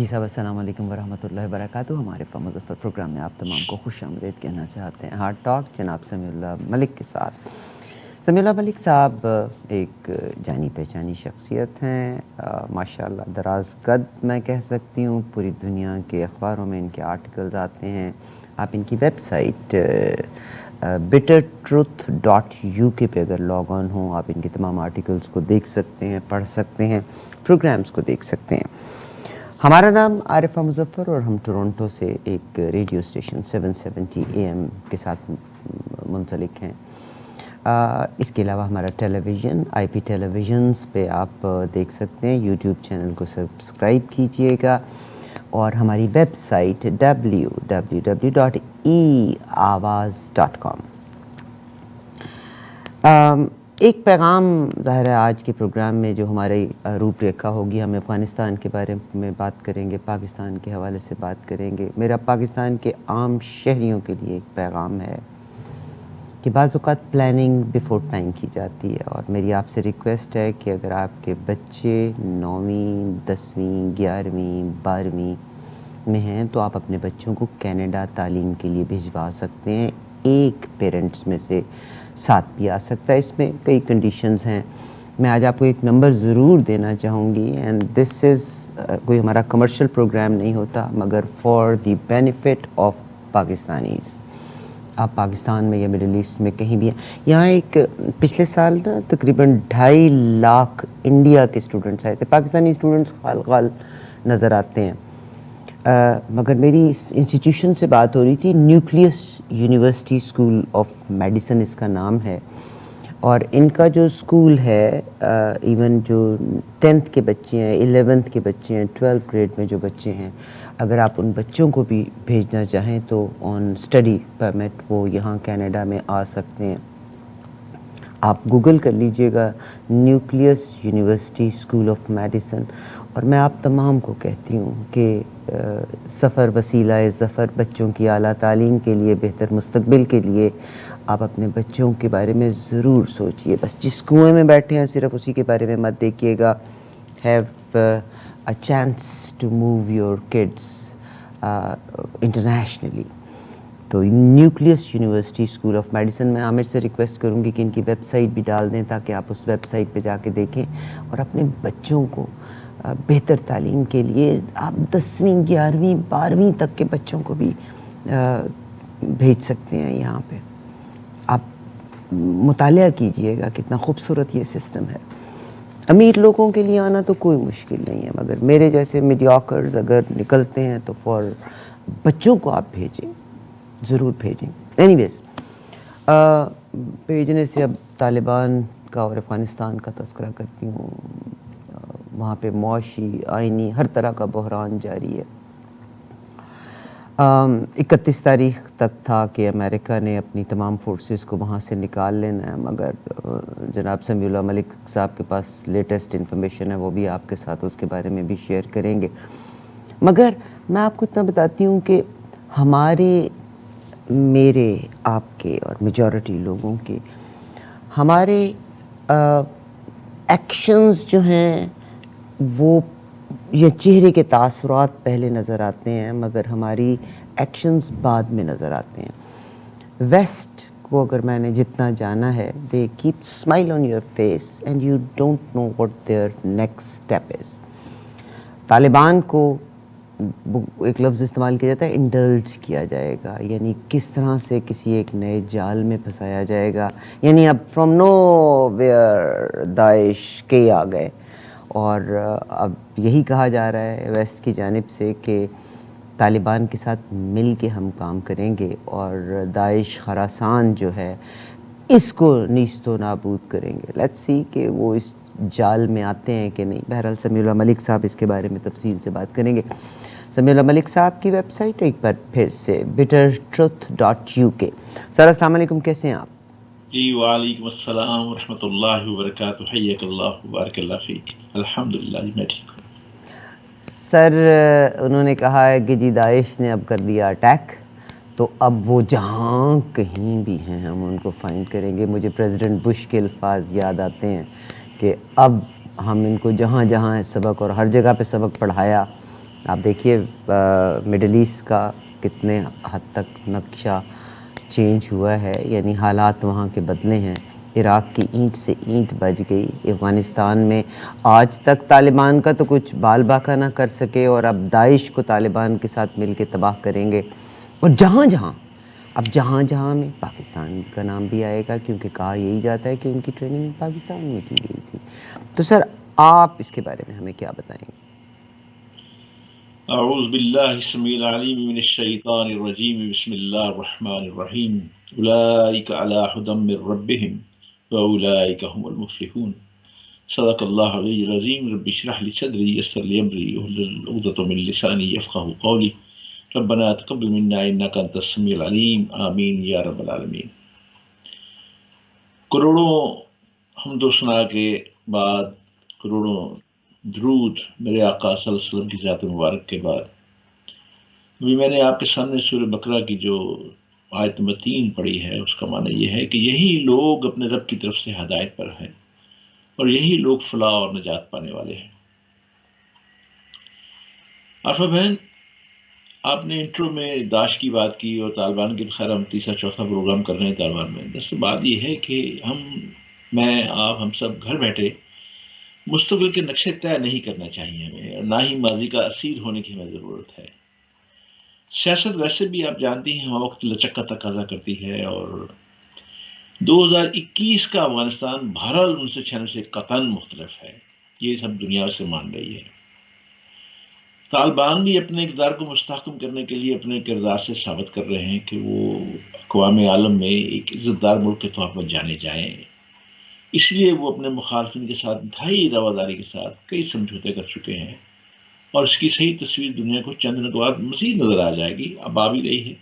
جی صاحب السلام علیکم ورحمۃ اللہ وبرکاتہ. ہمارے مظفر پروگرام میں آپ تمام کو خوش آمدید کہنا چاہتے ہیں. ہارٹ ٹاک جناب سمیع اللہ ملک کے ساتھ. سمیع اللہ ملک صاحب ایک جانی پہچانی شخصیت ہیں, ماشاء اللہ دراز قد میں کہہ سکتی ہوں. پوری دنیا کے اخباروں میں ان کے آرٹیکلز آتے ہیں. آپ ان کی ویب سائٹ bittertruth.uk پہ اگر لاگ آن ہوں, آپ ان کے تمام آرٹیکلز کو دیکھ سکتے ہیں, پڑھ سکتے ہیں, پروگرامز کو دیکھ سکتے ہیں. ہمارا نام عارفہ مظفر اور ہم ٹورنٹو سے ایک ریڈیو اسٹیشن 770 AM کے ساتھ منسلک ہیں. اس کے علاوہ ہمارا ٹیلی ویژن IP ٹیلی ویژنز پہ آپ دیکھ سکتے ہیں. یوٹیوب چینل کو سبسکرائب کیجئے گا اور ہماری ویب سائٹ www.eawaz.com. ایک پیغام ظاہر ہے آج کے پروگرام میں جو ہماری روپ ریکھا ہوگی, ہم افغانستان کے بارے میں بات کریں گے, پاکستان کے حوالے سے بات کریں گے. میرا پاکستان کے عام شہریوں کے لیے ایک پیغام ہے کہ بعض اوقات پلاننگ بیفور ٹائم کی جاتی ہے, اور میری آپ سے ریکویسٹ ہے کہ اگر آپ کے بچے 9ویں 10ویں 11ویں 12ویں میں ہیں تو آپ اپنے بچوں کو کینیڈا تعلیم کے لیے بھجوا سکتے ہیں. ایک پیرنٹس میں سے ساتھ بھی آ سکتا ہے. اس میں کئی کنڈیشنز ہیں. میں آج آپ کو ایک نمبر ضرور دینا چاہوں گی, اینڈ دس از کوئی ہمارا کمرشل پروگرام نہیں ہوتا مگر for the benefit of Pakistanis. آپ پاکستان میں یا مڈل ایسٹ میں کہیں بھی ہیں, یہاں ایک پچھلے سال نا تقریباً 2.5 لاکھ انڈیا کے اسٹوڈنٹس آئے تھے. پاکستانی اسٹوڈنٹس خال خال نظر آتے ہیں, مگر میری اس انسٹیٹیوشن سے بات ہو رہی تھی. Nucleus University School of Medicine اس کا نام ہے, اور ان کا جو اسکول ہے, ایون جو 10th کے بچے ہیں, 11th کے بچے ہیں, 12th گریڈ میں جو بچے ہیں, اگر آپ ان بچوں کو بھی بھیجنا چاہیں تو آن اسٹڈی پرمٹ وہ یہاں کینیڈا میں آ سکتے ہیں. آپ گوگل کر لیجئے گا Nucleus University School of Medicine, اور میں آپ تمام کو کہتی ہوں کہ سفر وسیلہ ظفر, بچوں کی اعلیٰ تعلیم کے لیے, بہتر مستقبل کے لیے آپ اپنے بچوں کے بارے میں ضرور سوچئے. بس جس کنویں میں بیٹھے ہیں صرف اسی کے بارے میں مت دیکھیے گا. Have a chance to move your kids internationally. تو Nucleus University School of Medicine, میں عامر سے ریکویسٹ کروں گی کہ ان کی ویب سائٹ بھی ڈال دیں تاکہ آپ اس ویب سائٹ پہ جا کے دیکھیں اور اپنے بچوں کو بہتر تعلیم کے لیے آپ 10ویں 11ویں 12ویں تک کے بچوں کو بھی بھیج سکتے ہیں. یہاں پہ آپ مطالعہ کیجئے گا کتنا خوبصورت یہ سسٹم ہے. امیر لوگوں کے لیے آنا تو کوئی مشکل نہیں ہے, مگر میرے جیسے میڈیاکرز اگر نکلتے ہیں تو فار بچوں کو آپ بھیجیں, ضرور بھیجیں. اینی ویز, بھیجنے سے اب طالبان کا اور افغانستان کا تذکرہ کرتی ہوں. وہاں پہ معاشی آئینی ہر طرح کا بحران جاری ہے. 31 تاریخ تک تھا کہ امریکہ نے اپنی تمام فورسز کو وہاں سے نکال لینا ہے, مگر جناب سمیع اللہ ملک صاحب کے پاس لیٹسٹ انفارمیشن ہے, وہ بھی آپ کے ساتھ اس کے بارے میں بھی شیئر کریں گے. مگر میں آپ کو اتنا بتاتی ہوں کہ میرے آپ کے اور میجورٹی لوگوں کے ہمارے ایکشنز جو ہیں وہ یہ چہرے کے تاثرات پہلے نظر آتے ہیں مگر ہماری ایکشنز بعد میں نظر آتے ہیں. ویسٹ کو اگر میں نے جتنا جانا ہے, دے keep smile on your face and you don't know what their next step is. Taliban کو ایک لفظ استعمال کیا جاتا ہے, انڈلج کیا جائے گا, یعنی کس طرح سے کسی ایک نئے جال میں پھنسایا جائے گا. یعنی اب فرام نو ویئر داعش کے آ گئے, اور اب یہی کہا جا رہا ہے ویسٹ کی جانب سے کہ طالبان کے ساتھ مل کے ہم کام کریں گے اور داعش خراسان جو ہے اس کو نیست و نابود کریں گے. لیٹس سی کہ وہ اس جال میں آتے ہیں کہ نہیں. بہرحال سمیع اللہ ملک صاحب اس کے بارے میں تفصیل سے بات کریں گے. سمیع اللہ ملک صاحب کی ویب سائٹ ایک بار پھر سے bittertruth.uk. سر السلام علیکم, کیسے ہیں آپ؟ جی وعلیکم السلام ورحمۃ اللہ وبرکاتہ. حیاک اللہ وبارک اللہ فیک. الحمدللہ جی میں ٹھیک ہوں. سر انہوں نے کہا ہے کہ جی داعش نے اب کر دیا اٹیک, تو اب وہ جہاں کہیں بھی ہیں ہم ان کو فائنڈ کریں گے. مجھے پریزیڈنٹ بش کے الفاظ یاد آتے ہیں کہ اب ہم ان کو جہاں جہاں سبق اور ہر جگہ پہ سبق پڑھایا آپ دیکھیے مڈل ایسٹ کا کتنے حد تک نقشہ چینج ہوا ہے، یعنی حالات وہاں کے بدلے ہیں. عراق کی اینٹ سے اینٹ بج گئی. افغانستان میں آج تک طالبان کا تو کچھ بال باکا نہ کر سکے، اور اب داعش کو طالبان کے ساتھ مل کے تباہ کریں گے. اور جہاں جہاں میں پاکستان کا نام بھی آئے گا، کیونکہ کہا یہی جاتا ہے کہ ان کی ٹریننگ پاکستان میں کی گئی تھی. تو سر آپ اس کے بارے میں ہمیں کیا بتائیں گے؟ اعوذ باللہ السمیع العلیم من الشیطان الرجیم بسم اللہ الرحمن الرحیم اولئک علی ھدی من ربہم واولئک هم المفلحون. صدق اللہ علی العظیم. رب اشرح لی صدری یسر لی امری واحلل عقدۃ من لسانی یفقهوا قولی. ربنا تقبل منا انک انت السمیع العلیم. آمین یا رب العالمین. کروڑوں حمد و ثنا کے بعد، کروڑوں درود میرے آقا صلی اللہ علیہ وسلم کی ذات مبارک کے بعد، ابھی میں نے آپ کے سامنے سورہ بقرہ کی جو آیت نمبر 3 پڑھی ہے، اس کا معنی یہ ہے کہ یہی لوگ اپنے رب کی طرف سے ہدایت پر ہیں اور یہی لوگ فلاح اور نجات پانے والے ہیں. عارفہ بہن، آپ نے انٹرو میں داعش کی بات کی اور طالبان کی. خیر ہم تیسرا چوتھا پروگرام کر رہے ہیں طالبان میں. دراصل بات یہ ہے کہ میں آپ ہم سب گھر بیٹھے مستقبل کے نقشے طے نہیں کرنا چاہیے ہمیں، اور نہ ہی ماضی کا اسیر ہونے کی ہمیں ضرورت ہے. سیاست ویسے بھی آپ جانتی ہیں ہر وقت لچک کا تقاضا کرتی ہے، اور 2021 کا افغانستان بہرحال 1996 سے قطعاً مختلف ہے، یہ سب دنیا سے مان رہی ہے. طالبان بھی اپنے اقتدار کو مستحکم کرنے کے لیے اپنے کردار سے ثابت کر رہے ہیں کہ وہ اقوام عالم میں ایک عزت دار ملک کے طور پر جانے جائیں. اس لیے وہ اپنے مخالفین کے ساتھ انتہائی رواداری کے ساتھ کئی سمجھوتے کر چکے ہیں، اور اس کی صحیح تصویر دنیا کو چند دنوں کے بعد مزید نظر آ جائے گی. اب آ بھی رہی ہے.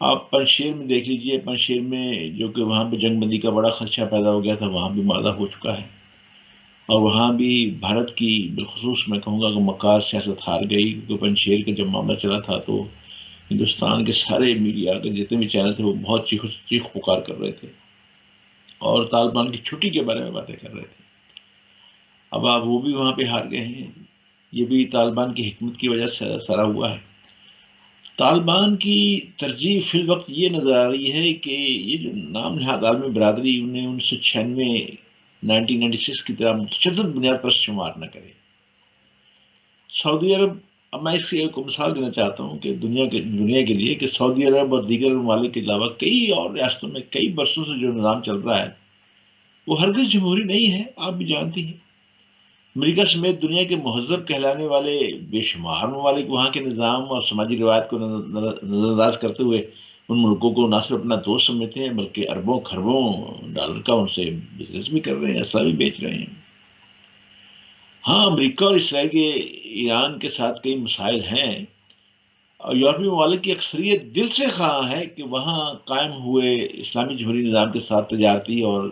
آپ پنجشیر میں دیکھ لیجئے، پنجشیر میں جو کہ وہاں پہ جنگ بندی کا بڑا خدشہ پیدا ہو گیا تھا، وہاں بھی مادہ ہو چکا ہے، اور وہاں بھی بھارت کی بالخصوص میں کہوں گا کہ مکار سیاست ہار گئی. کیونکہ پنجشیر کا جب معاملہ چلا تھا تو ہندوستان کے سارے میڈیا کے جتنے بھی چینل تھے وہ بہت چیخ پکار کر رہے تھے اور طالبان کی چھٹی کے بارے میں باتیں کر رہے تھے. اب آپ وہ بھی وہاں پہ ہار گئے ہیں. یہ بھی طالبان کی حکمت کی وجہ سے سرا ہوا ہے. طالبان کی ترجیح فی الوقت یہ نظر آ رہی ہے کہ یہ جو نام نہاد عالمی برادری انہیں 1996 کی طرح متشدد بنیاد پر شمار نہ کرے. سعودی عرب، اب میں اس کی ایک مثال دینا چاہتا ہوں کہ دنیا کے لیے کہ سعودی عرب اور دیگر ممالک کے علاوہ کئی اور ریاستوں میں کئی برسوں سے جو نظام چل رہا ہے وہ ہرگز جمہوری نہیں ہے. آپ بھی جانتی ہیں امریکہ سمیت دنیا کے مہذب کہلانے والے بے شمار ممالک وہاں کے نظام اور سماجی روایت کو نظر انداز کرتے ہوئے ان ملکوں کو نہ صرف اپنا دوست سمجھتے ہیں بلکہ اربوں خربوں ڈالر کا ان سے بزنس بھی کر رہے ہیں، اسلحہ بھی بیچ رہے ہیں. ہاں، امریکہ اور اسرائیل کے ایران کے ساتھ کئی مسائل ہیں، اور یورپی ممالک کی اکثریت دل سے خواہاں ہے کہ وہاں قائم ہوئے اسلامی جمہوری نظام کے ساتھ تجارتی اور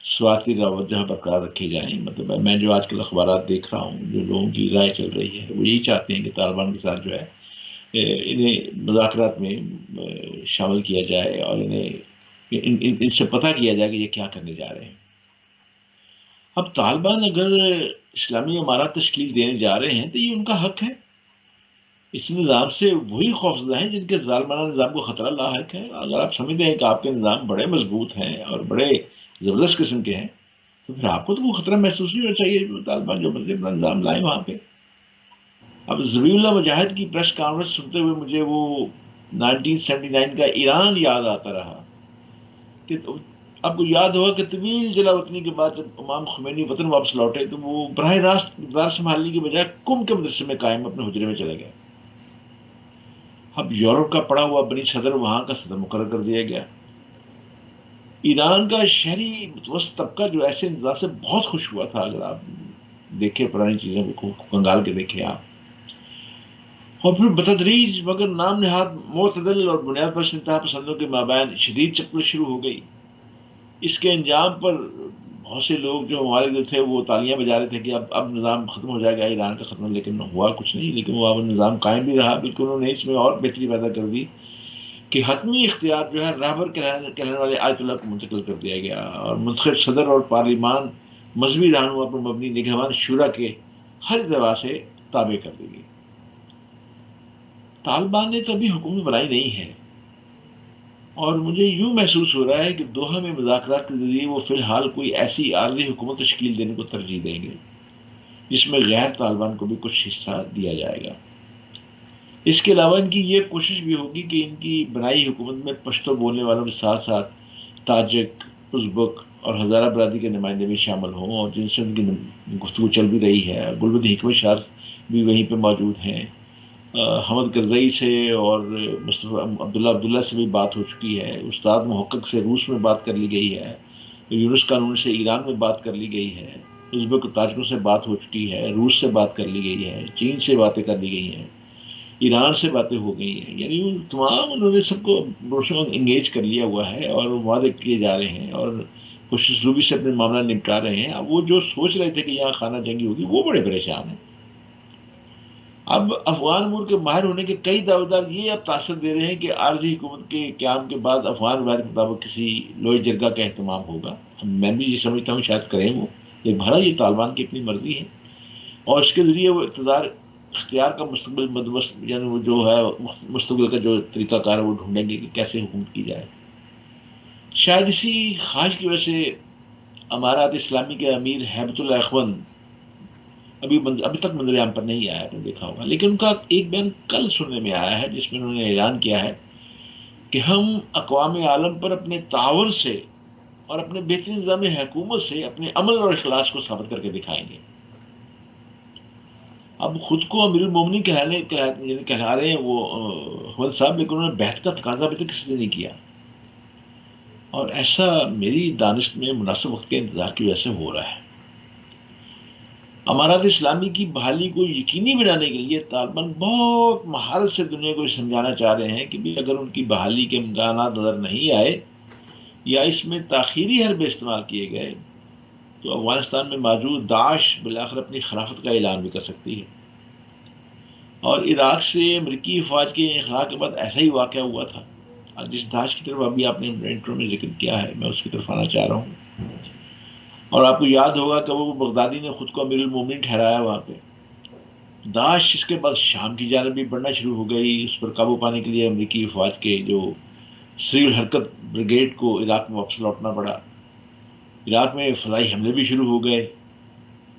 سفارتی روابط جہاں برقرار رکھے جائیں. مطلب میں جو آج کل اخبارات دیکھ رہا ہوں، جو لوگوں کی رائے چل رہی ہے، وہ یہی چاہتے ہیں کہ طالبان کے ساتھ جو ہے انہیں مذاکرات میں شامل کیا جائے اور ان سے پتہ کیا جائے کہ یہ کیا کرنے جا رہے ہیں. اب طالبان اگر اسلامی امارات تشکیل دینے جا رہے ہیں تو یہ ان کا حق ہے. اس نظام سے وہی خوفزدہ ہیں جن کے ظالمانہ نظام کو خطرہ لاحق ہے. اگر آپ سمجھتے ہیں کہ آپ کے نظام بڑے مضبوط ہیں اور بڑے زبردست قسم کے ہیں تو پھر آپ کو تو وہ خطرہ محسوس نہیں ہونا چاہیے. طالبان جو مرضی اپنا نظام لائیں وہاں پہ. اب ذبیح اللہ مجاہد کی پریس کانفرنس سنتے ہوئے مجھے وہ 1979 کا ایران یاد آتا رہا کہ آپ کو یاد ہوگا کہ طویل جلا وطنی کے بعد جب امام خمینی وطن واپس لوٹے تو وہ براہ راست اقتدار سنبھالنے کی بجائے کم کے مدرسے میں قائم اپنے حجرے میں چلے گئے. اب یورپ کا پڑا ہوا بنی صدر وہاں کا صدر مقرر کر دیا گیا. ایران کا شہری متوسط طبقہ جو ایسے نظام سے بہت خوش ہوا تھا، اگر آپ دیکھیں پرانی چیزوں کو کنگال کے دیکھیں آپ، اور پھر بتدریج مگر نام نہاد معتدل اور بنیاد پر انتہا پسندوں کے مابین شدید چپل شروع ہو گئی. اس کے انجام پر بہت سے لوگ جو ہمارے جو تھے وہ تالیاں بجا رہے تھے کہ اب نظام ختم ہو جائے گا ایران کا ختم، لیکن ہوا کچھ نہیں. لیکن وہ اب نظام قائم بھی رہا. بالکل انہوں نے اس میں اور بہتری پیدا کر دی کہ حتمی اختیار جو ہے رہبر کہلانے والے آیت اللہ کو منتقل کر دیا گیا، اور منتخب صدر اور پارلیمان مذہبی رہنما پر مبنی نگہبان شورا کے ہر اتباع سے تابع کر دی گئی. طالبان نے تو ابھی حکومت بنائی نہیں ہے، اور مجھے یوں محسوس ہو رہا ہے کہ دوحہ میں مذاکرات کے ذریعے وہ فی الحال کوئی ایسی عارضی حکومت تشکیل دینے کو ترجیح دیں گے جس میں غیر طالبان کو بھی کچھ حصہ دیا جائے گا. اس کے علاوہ ان کی یہ کوشش بھی ہوگی کہ ان کی بنائی حکومت میں پشتو بولنے والوں کے ساتھ ساتھ تاجک، ازبک اور ہزارہ برادری کے نمائندے بھی شامل ہوں، اور جن سے ان کی گفتگو چل بھی رہی ہے. گلبدی حکمت شاہ بھی وہیں پہ موجود ہیں. حمد کرزئی سے اور مصطفیٰ عبداللہ سے بھی بات ہو چکی ہے. استاد محقق سے روس میں بات کر لی گئی ہے. یونس قانون سے ایران میں بات کر لی گئی ہے. ازبک تاجکوں سے بات ہو چکی ہے. روس سے بات کر لی گئی ہے. چین سے باتیں کر لی گئی ہیں. ایران سے باتیں ہو گئی ہیں. یعنی تمام انہوں نے سب کو انگیج کر لیا ہوا ہے، اور وعدے کیے جا رہے ہیں اور خوش اسلوبی سے اپنے معاملہ نپٹا رہے ہیں. اب وہ جو سوچ رہے تھے کہ یہاں خانہ جنگی ہوگی، وہ بڑے پریشان ہیں. اب افغان امور کے ماہر ہونے کے کئی دعوے دار یہ اب تاثر دے رہے ہیں کہ عارضی حکومت کے قیام کے بعد افغان روایت کے مطابق کسی لوئے جرگہ کا اہتمام ہوگا. میں بھی یہ سمجھتا ہوں شاید کریں وہ، یہ بھرا یہ طالبان کی اپنی مرضی ہے، اور اس کے ذریعے وہ اقتدار اختیار کا مستقبل یعنی وہ جو ہے مستقبل کا جو طریقہ کار ہے وہ ڈھونڈیں گے کہ کیسے حکومت کی جائے. شاید اسی خواہش کی وجہ سے امارات اسلامی کے امیر ہیبت اللہ اخوند ابھی تک منظر عام پر نہیں آیا، آپ نے دیکھا ہوگا. لیکن ان کا ایک بیان کل سننے میں آیا ہے جس میں انہوں نے اعلان کیا ہے کہ ہم اقوام عالم پر اپنے تعاون سے اور اپنے بہترین نظام حکومت سے اپنے عمل اور اخلاص کو ثابت کر کے دکھائیں گے. اب خود کو امیر المومنین کہلا رہے ہیں وہ احمد صاحب، لیکن انہوں نے بیعت کا تقاضا ابھی تک کسی نے نہیں کیا، اور ایسا میری دانش میں مناسب وقت کے انتظار کی وجہ سے ہو رہا ہے. امارات اسلامی کی بحالی کو یقینی بنانے کے لیے طالبان بہت مہارت سے دنیا کو یہ سمجھانا چاہ رہے ہیں کہ بھی اگر ان کی بحالی کے امکانات نظر نہیں آئے یا اس میں تاخیری حربے استعمال کیے گئے تو افغانستان میں موجود داعش بالآخر اپنی خلافت کا اعلان بھی کر سکتی ہے. اور عراق سے امریکی افواج کے انخلا کے بعد ایسا ہی واقعہ ہوا تھا. جس داعش کی طرف ابھی آپ نے انٹرو میں ذکر کیا ہے، میں اس کی طرف آنا چاہ رہا ہوں. اور آپ کو یاد ہوگا کہ وہ بغدادی نے خود کو امیر المومنین ٹھہرایا وہاں پہ. داعش اس کے بعد شام کی جانب بھی بڑھنا شروع ہو گئی. اس پر قابو پانے کے لیے امریکی افواج کے جو سری الحرکت بریگیڈ کو عراق میں واپس لوٹنا پڑا. عراق میں فضائی حملے بھی شروع ہو گئے،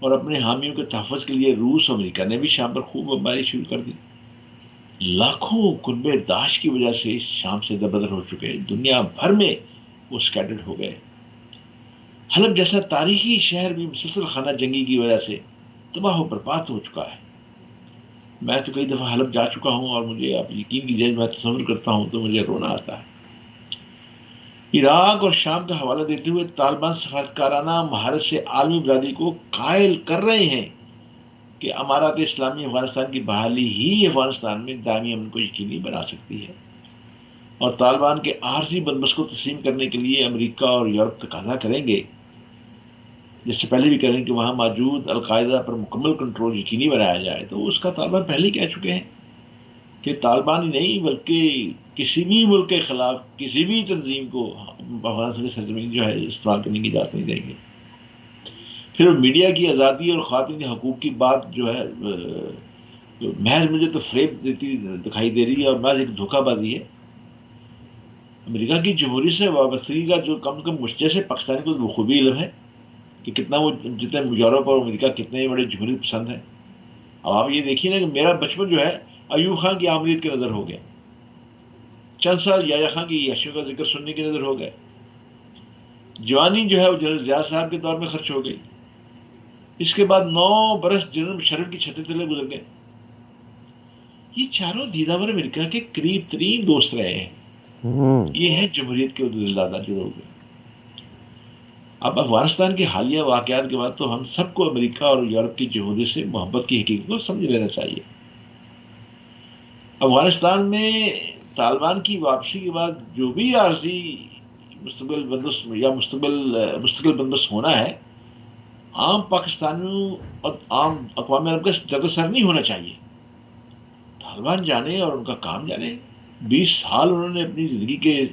اور اپنے حامیوں کے تحفظ کے لیے روس اور امریکہ نے بھی شام پر خوب بمباری شروع کر دی. لاکھوں کنبے داعش کی وجہ سے شام سے دربدر ہو چکے. دنیا بھر میں وہ سکیٹرڈ ہو گئے. حلب جیسا تاریخی شہر بھی مسلسل خانہ جنگی کی وجہ سے تباہ و برباد ہو چکا ہے. میں تو کئی دفعہ حلب جا چکا ہوں، اور مجھے آپ یقین کیجیے میں تصور کرتا ہوں تو مجھے رونا آتا ہے. عراق اور شام کا حوالہ دیتے ہوئے طالبان سفارتکارانہ مہارت سے عالمی برادری کو قائل کر رہے ہیں کہ امارات اسلامی افغانستان کی بحالی ہی افغانستان میں دائمی امن کو یقینی بنا سکتی ہے، اور طالبان کے عارضی بندوبست کو تسلیم کرنے کے لیے امریکہ اور یورپ تقاضا کریں گے، جس سے پہلے بھی کریں کہ وہاں موجود القاعدہ پر مکمل کنٹرول یقینی بنایا جائے. تو اس کا طالبان پہلے ہی کہہ چکے ہیں کہ طالبان ہی نہیں بلکہ کسی بھی ملک کے خلاف کسی بھی تنظیم کو افغانستان کی سرزمین جو ہے استعمال کرنے کی اجازت نہیں دیں گے. پھر میڈیا کی آزادی اور خواتین کے حقوق کی بات جو ہے محض مجھے تو فریب دیتی دکھائی دے رہی ہے، اور محض ایک دھوکہ بازی ہے. امریکہ کی جمہوریت سے وابستگی کا جو کم از کم مجھ سے پاکستانی کو بخوبی علم ہے کہ کتنا وہ جتنے یورپ اور امریکہ کتنے بڑے جمہوریت پسند ہیں. اب آپ یہ دیکھیے نا کہ میرا بچپن جو ہے ایوب خان کی آمریت کے نظر ہو گیا. چند سال یحییٰ خان کی عیاشیوں کا ذکر سننے کی نظر ہو گئے. جوانی جو ہے وہ جنرل ضیاء صاحب کے دور میں خرچ ہو گئی. اس کے بعد 9 برس جنرل مشرف کی چھتری تلے گزر گئے. یہ چاروں دیدہ امریکہ کے قریب ترین دوست رہے ہیں. یہ ہے جمہوریت کے دلدادہ جو لوگ ہیں. اب افغانستان کے حالیہ واقعات کے بعد تو ہم سب کو امریکہ اور یورپ کی جمہوریت سے محبت کی حقیقت کو سمجھ لینا چاہیے. افغانستان میں طالبان کی واپسی کے بعد جو بھی عارضی مستقبل بندوبست یا مستقل بندوبست ہونا ہے، عام پاکستانیوں اور عام اقوام عالم کا درد سر نہیں ہونا چاہیے. طالبان جانے اور ان کا کام جانے. 20 سال انہوں نے اپنی زندگی کے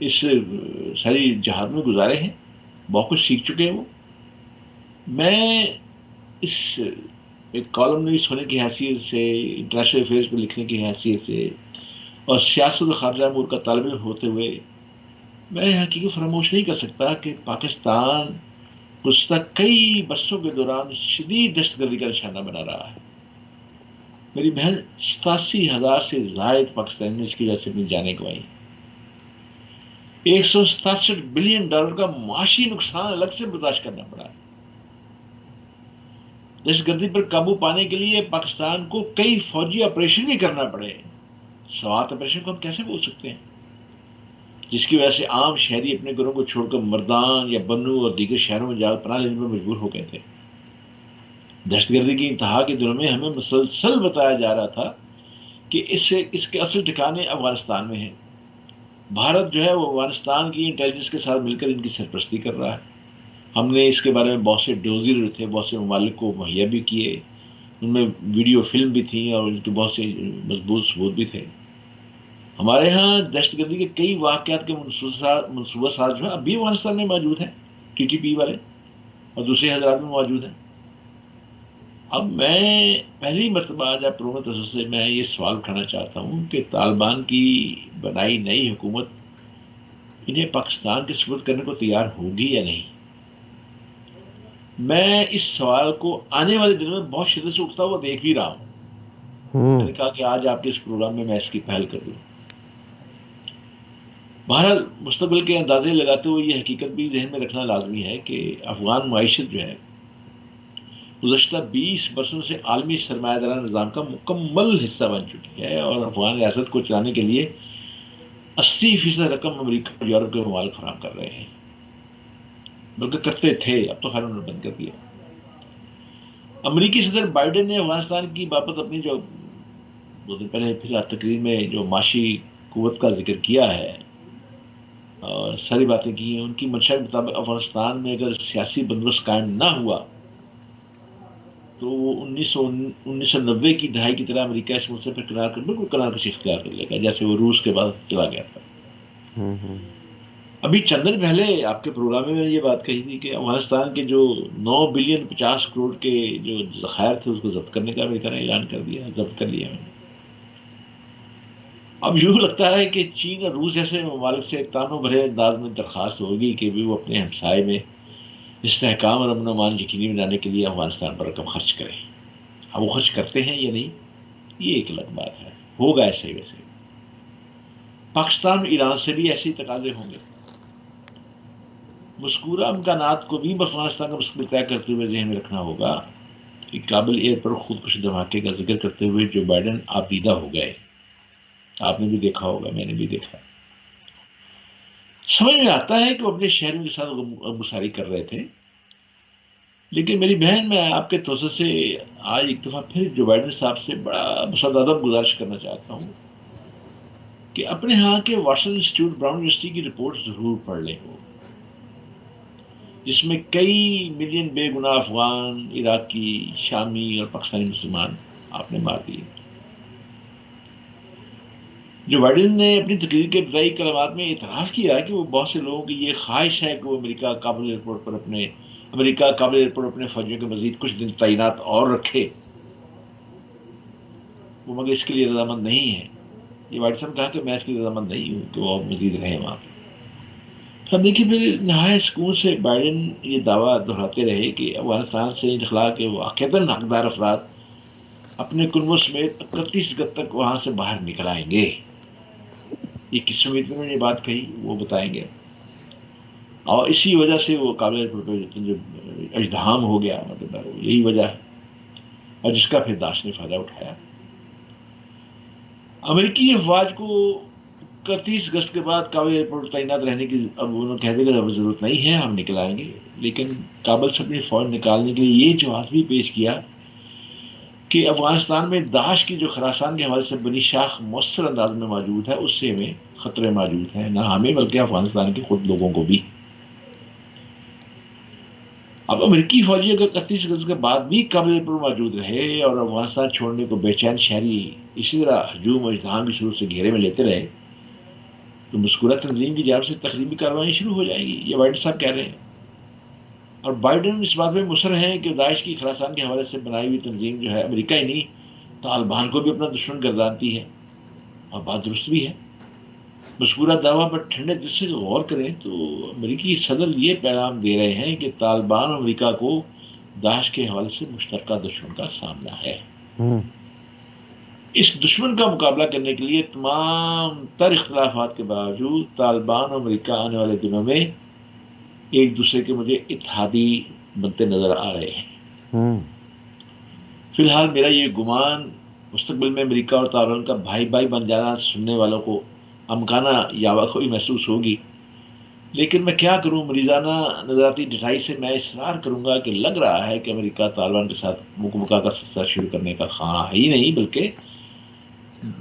اس ساری جہاد میں گزارے ہیں، بہت کچھ سیکھ چکے ہیں وہ. میں اس ایک کالم نویس ہونے کی حیثیت سے، انٹرنیشنل افیئرز پہ لکھنے کی حیثیت سے، اور سیاست و خارجہ امور کا طالب علم ہوتے ہوئے میں یہ حقیقت فراموش نہیں کر سکتا کہ پاکستان گزشتہ کئی برسوں کے دوران شدید دہشت گردی کا نشانہ بنا رہا ہے. میری بہن 87,000 سے زائد پاکستانی نے اس کی وجہ سے اپنی جانیں گنوائی. $167 بلین کا معاشی نقصان الگ سے برداشت کرنا پڑا. دہشت گردی پر قابو پانے کے لیے پاکستان کو کئی فوجی آپریشن بھی کرنا پڑے. سوات آپریشن کو ہم کیسے بول سکتے ہیں، جس کی وجہ سے عام شہری اپنے گھروں کو چھوڑ کر مردان یا بنو اور دیگر شہروں میں جا پناہ لینے پر مجبور ہو گئے تھے. دہشت گردی کی انتہا کے دنوں میں ہمیں مسلسل بتایا جا رہا تھا کہ اس کے اصل ٹھکانے افغانستان میں ہیں. بھارت جو ہے وہ افغانستان کی انٹیلیجنس کے ساتھ مل کر ان کی سرپرستی کر رہا ہے. ہم نے اس کے بارے میں بہت سے ڈوزر تھے، بہت سے ممالک کو مہیا بھی کیے، ان میں ویڈیو فلم بھی تھیں اور ان کے بہت سے مضبوط ثبوت بھی تھے. ہمارے ہاں دہشت گردی کے کئی واقعات کے منصوبہ ساز جو ہے اب بھی افغانستان میں موجود ہیں، ٹی ٹی پی والے اور دوسرے حضرات میں موجود ہیں. اب میں پہلی مرتبہ آج آپ پروگرام تسلسل سے میں یہ سوال اٹھانا چاہتا ہوں کہ طالبان کی بنائی نئی حکومت انہیں پاکستان کے سپرد کرنے کو تیار ہوگی یا نہیں. میں اس سوال کو آنے والے دنوں میں بہت شدت سے اٹھتا ہوا دیکھ بھی رہا ہوں. میں نے کہا کہ آج آپ کے اس پروگرام میں اس کی پہل کر دوں. بہرحال مستقبل کے اندازے لگاتے ہوئے یہ حقیقت بھی ذہن میں رکھنا لازمی ہے کہ افغان معیشت جو ہے گزشتہ 20 برسوں سے عالمی سرمایہ دارانہ نظام کا مکمل حصہ بن چکی ہے، اور افغان ریاست کو چلانے کے لیے 80% رقم امریکہ اور یورپ کے ممالک فراہم کر رہے ہیں، بلکہ کرتے تھے، اب تو خیر انہوں نے بند کر دیا. امریکی صدر بائیڈن نے افغانستان کی بابت اپنی جو 2 دن پہلے پھر تقریر میں جو معاشی قوت کا ذکر کیا ہے اور ساری باتیں کی ہیں، ان کی منشا کے مطابق افغانستان میں اگر سیاسی بندوبست قائم نہ ہوا تو وہ 1990 کی دہائی کی طرح امریکہ اس مسئلے پر بالکل کنار کشی اختیار کر لے گا، جیسے وہ روس کے بعد چلا گیا تھا. ابھی چند دن پہلے آپ کے پروگرام میں یہ بات کہی تھی کہ افغانستان کے جو 9 بلین 50 کروڑ کے جو ذخائر تھے اس کو ضبط کرنے کا امریکہ نے اعلان کر دیا، ضبط کر لیا میں نے. اب یوں لگتا ہے کہ چین اور روس جیسے ممالک سے تانوں بھرے انداز میں درخواست ہوگی کہ وہ اپنے ہمسائے میں استحکام اور امن و امان یقینی بنانے کے لیے افغانستان پر رقم خرچ کریں. اب وہ خرچ کرتے ہیں یا نہیں یہ ایک الگ بات ہے، ہوگا ایسے ہی. ویسے پاکستان اور ایران سے بھی ایسے ہی تقاضے ہوں گے. مذکورہ امکانات کو بھی افغانستان کا مستقبل طے کرتے ہوئے ذہن میں رکھنا ہوگا کہ کابل ایئر پر خودکش دھماکے کا ذکر کرتے ہوئے جو بائیڈن آپ دیدہ ہو گئے. آپ نے بھی دیکھا ہوگا، میں نے بھی دیکھا. سمجھ میں آتا ہے کہ وہ اپنے شہریوں کے ساتھ غمگساری کر رہے تھے، لیکن میری بہن میں آپ کے توسط سے آج ایک دفعہ پھر جو بائیڈن صاحب سے بڑا مصدادب گزارش کرنا چاہتا ہوں کہ اپنے ہاں کے واشنگٹن انسٹیٹیوٹ براؤن یونیورسٹی کی رپورٹ ضرور پڑھ لیں ہو، جس میں کئی ملین بے گناہ افغان، عراقی، شامی اور پاکستانی مسلمان آپ نے مار دیے. جو بائیڈن نے اپنی تقریر کے ابتدائی کلمات میں اعتراف کیا کہ وہ بہت سے لوگوں کی یہ خواہش ہے کہ وہ امریکہ کابل ایئرپورٹ پر اپنے فوجیوں کے مزید کچھ دن تعینات اور رکھے، وہ مگر اس کے لیے رضامند نہیں ہے. یہ بائیڈن صاحب نے کہا کہ میں اس کے لیے رضامند نہیں ہوں کہ وہ مزید رہیں وہاں پہ. اب دیکھیے پھر نہایت سکون سے بائیڈن یہ دعویٰ دہراتے رہے کہ افغانستان سے انخلا کے واقعتاً حقدار افراد اپنے کنبوں سمیت 31 اگست تک وہاں سے باہر نکل آئیں گے. یہ کس امید میں یہ بات کہی وہ بتائیں گے، اور اسی وجہ سے وہ قابل جو اجدہام ہو گیا، مطلب یہی وجہ ہے، اور جس کا پھر داعش نے فائدہ اٹھایا. امریکی افواج کو 31 اگست کے بعد کابل ایئرپورٹ تعینات رہنے کی اب انہوں نے کہہ دیا کہ اب ضرورت نہیں ہے، ہم نکل آئیں گے. لیکن کابل سے اپنی فوج نکالنے کے لیے یہ جواز بھی پیش کیا کہ افغانستان میں داعش کی جو خراسان کے حوالے سے بنی شاخ مؤثر انداز میں موجود ہے، اس سے ہمیں خطرے موجود ہیں، نہ ہمیں بلکہ افغانستان کے خود لوگوں کو بھی. اب امریکی فوجی اگر 31 اگست کے بعد بھی کابل پر موجود رہے اور افغانستان چھوڑنے کو بے چین شہری اسی طرح ہجوم اور ازدحام کی صورت سے گھیرے میں لیتے رہے تو مذکورہ تنظیم کی جانب سے تخریبی کارروائیاں شروع ہو جائیں گی، یہ بائیڈن صاحب کہہ رہے ہیں. اور بائیڈن اس بات میں مصر ہیں کہ داعش کی خراسان کے حوالے سے بنائی ہوئی تنظیم جو ہے امریکہ ہی نہیں طالبان کو بھی اپنا دشمن گردانتی ہے، اور بات درست بھی ہے۔ مذکورہ دعویٰ پر ٹھنڈے دل سے غور کریں تو امریکی صدر یہ پیغام دے رہے ہیں کہ طالبان اور امریکہ کو داعش کے حوالے سے مشترکہ دشمن کا سامنا ہے۔ اس دشمن کا مقابلہ کرنے کے لیے تمام تر اختلافات کے باوجود طالبان اور امریکہ آنے والے دنوں میں ایک دوسرے کے مجھے اتحادی بنتے نظر آ رہے ہیں۔ فی الحال میرا یہ گمان مستقبل میں امریکہ اور طالبان کا بھائی بھائی بن جانا سننے والوں کو امکانہ یاوہ کوئی محسوس ہوگی، لیکن میں کیا کروں، مریضانہ نظراتی ڈٹائی سے میں اصرار کروں گا کہ لگ رہا ہے کہ امریکہ طالبان کے ساتھ مکمکہ کا سلسلہ شروع کرنے کا خواہاں ہی نہیں بلکہ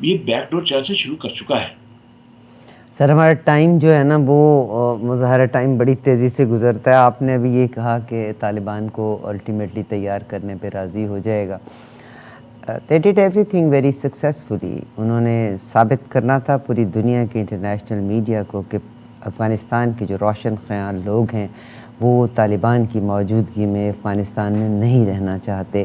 یہ بیک ڈور چال سے شروع کر چکا ہے۔ سر ہمارا ٹائم جو ہے نا وہ مظاہرہ ٹائم بڑی تیزی سے گزرتا ہے۔ آپ نے ابھی یہ کہا کہ طالبان کو الٹیمیٹلی تیار کرنے پہ راضی ہو جائے گا۔ They did everything very successfully۔ انہوں نے ثابت کرنا تھا پوری دنیا کے انٹرنیشنل میڈیا کو کہ افغانستان کے جو روشن خیال لوگ ہیں وہ طالبان کی موجودگی میں افغانستان میں نہیں رہنا چاہتے،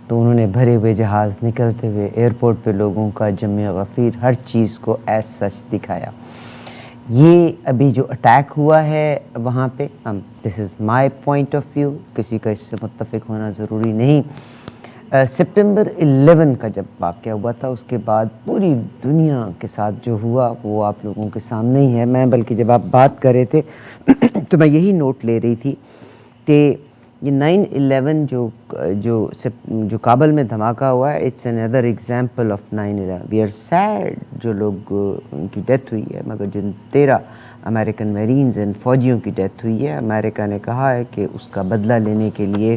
تو انہوں نے بھرے ہوئے جہاز نکلتے ہوئے ایئرپورٹ پہ لوگوں کا جمع غفیر ہر چیز کو ایز سچ دکھایا۔ یہ ابھی جو اٹیک ہوا ہے وہاں پہ، دس از مائی پوائنٹ آف ویو، کسی کا اس سے متفق ہونا ضروری نہیں۔ سپٹمبر 11 کا جب واقعہ ہوا تھا اس کے بعد پوری دنیا کے ساتھ جو ہوا وہ آپ لوگوں کے سامنے ہی ہے۔ میں بلکہ جب آپ بات کر رہے تھے تو میں یہی نوٹ لے رہی تھی کہ یہ 9/11 جو کابل میں دھماکہ ہوا ہے، it's another example of 9/11۔ We are sad جو لوگ ان کی ڈیتھ ہوئی ہے، مگر جن 13 امریکن میرینز اینڈ فوجیوں کی ڈیتھ ہوئی ہے، امریکہ نے کہا ہے کہ اس کا بدلہ لینے کے لیے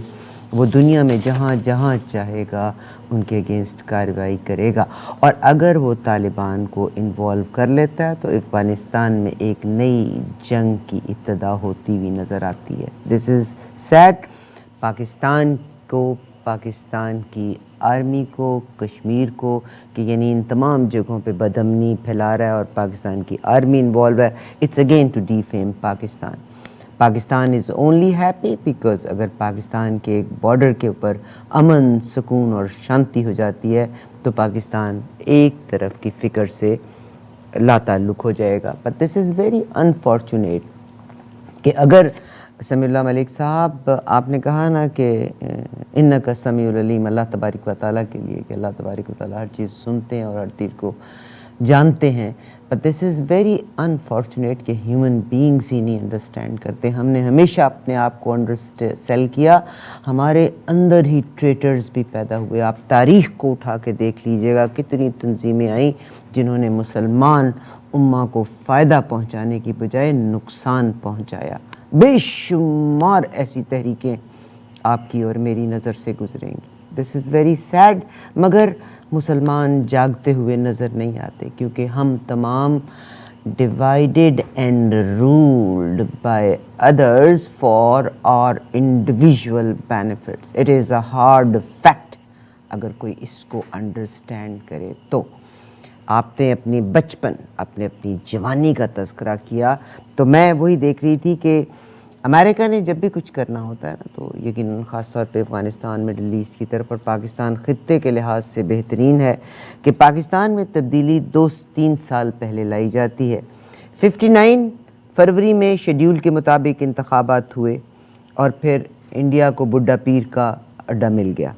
وہ دنیا میں جہاں جہاں چاہے گا ان کے اگینسٹ کارروائی کرے گا، اور اگر وہ طالبان کو انوالو کر لیتا ہے تو افغانستان میں ایک نئی جنگ کی ابتدا ہوتی ہوئی نظر آتی ہے۔ دس از سیڈ۔ پاکستان کو، پاکستان کی آرمی کو، کشمیر کو، کہ یعنی ان تمام جگہوں پہ بدامنی پھیلا رہا ہے اور پاکستان کی آرمی انوالو ہے، it's again to defame Pakistan. Pakistan is only happy because اگر پاکستان کے ایک بارڈر کے اوپر امن، سکون اور شانتی ہو جاتی ہے تو پاکستان ایک طرف کی فکر سے لا تعلق ہو جائے گا۔ But this is very unfortunate کہ اگر سمیع اللہ ملک صاحب، آپ نے کہا نا کہ انکا سمیع العلیم، اللہ تبارک و تعالیٰ کے لیے کہ اللہ تبارک و تعالیٰ ہر چیز سنتے ہیں اور ہر تیر کو جانتے ہیں، but this is very unfortunate کہ ہیومن بینگز ہی نہیں انڈرسٹینڈ کرتے۔ ہم نے ہمیشہ اپنے آپ کو سیل کیا، ہمارے اندر ہی ٹریٹرز بھی پیدا ہوئے۔ آپ تاریخ کو اٹھا کے دیکھ لیجئے گا، کتنی تنظیمیں آئیں جنہوں نے مسلمان امہ کو فائدہ پہنچانے کی بجائے نقصان پہنچایا۔ بے شمار ایسی تحریکیں آپ کی اور میری نظر سے گزریں گی۔ دس از ویری سیڈ، مگر مسلمان جاگتے ہوئے نظر نہیں آتے کیونکہ ہم تمام divided and ruled by others for our individual benefits. It is a hard fact اگر کوئی اس کو انڈرسٹینڈ کرے تو۔ آپ نے اپنی بچپن، اپنی جوانی کا تذکرہ کیا، تو میں وہی دیکھ رہی تھی کہ امریکہ نے جب بھی کچھ کرنا ہوتا ہے نا تو یقیناً خاص طور پہ افغانستان، مڈل ایسٹ کی طرف، اور پاکستان خطے کے لحاظ سے بہترین ہے کہ پاکستان میں تبدیلی 2-3 سال پہلے لائی جاتی ہے۔ 59 فروری میں شیڈیول کے مطابق انتخابات ہوئے اور پھر انڈیا کو بڈھا پیر کا اڈا مل گیا،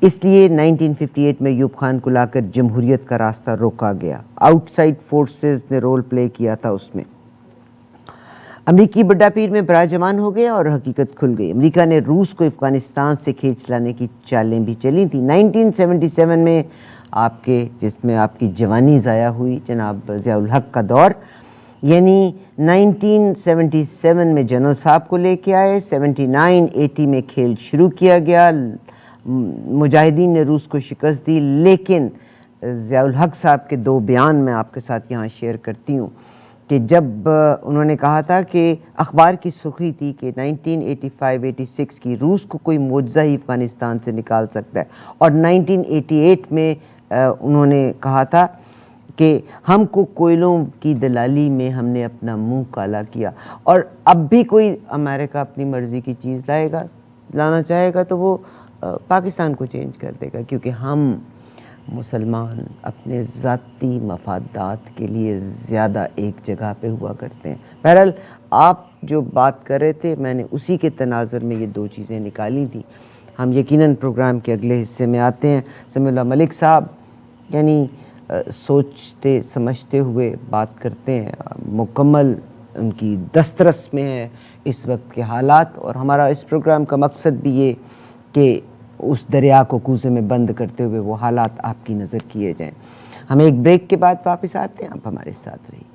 اس لیے 1958 میں ایوب خان کو لا کر جمہوریت کا راستہ روکا گیا۔ آؤٹ سائڈ فورسز نے رول پلے کیا تھا اس میں۔ امریکی بڈھا پیر میں براجمان ہو گیا اور حقیقت کھل گئی۔ امریکہ نے روس کو افغانستان سے کھینچ لانے کی چالیں بھی چلی تھیں۔ 1977 میں جس میں آپ کی جوانی ضائع ہوئی، جناب ضیاء الحق کا دور، یعنی 1977 میں جنرل صاحب کو لے کے آئے، 79-80 میں کھیل شروع کیا گیا، مجاہدین نے روس کو شکست دی، لیکن ضیاء الحق صاحب کے 2 بیان میں آپ کے ساتھ یہاں شیئر کرتی ہوں کہ جب انہوں نے کہا تھا کہ اخبار کی سرخی تھی کہ 1985-86 کی روس کو کوئی معجزہ ہی افغانستان سے نکال سکتا ہے، اور 1988 میں انہوں نے کہا تھا کہ ہم کو کوئلوں کی دلالی میں ہم نے اپنا منہ کالا کیا، اور اب بھی کوئی امریکہ اپنی مرضی کی چیز لانا چاہے گا تو وہ پاکستان کو چینج کر دے گا، کیونکہ ہم مسلمان اپنے ذاتی مفادات کے لیے زیادہ ایک جگہ پہ ہوا کرتے ہیں۔ بہرحال آپ جو بات کر رہے تھے میں نے اسی کے تناظر میں یہ دو چیزیں نکالی تھیں۔ ہم یقیناً پروگرام کے اگلے حصے میں آتے ہیں۔ سمیع اللہ ملک صاحب یعنی سوچتے سمجھتے ہوئے بات کرتے ہیں، مکمل ان کی دسترس میں ہے اس وقت کے حالات، اور ہمارا اس پروگرام کا مقصد بھی یہ کہ اس دریا کو کوزے میں بند کرتے ہوئے وہ حالات آپ کی نظر کیے جائیں۔ ہم ایک بریک کے بعد واپس آتے ہیں، آپ ہمارے ساتھ رہیے۔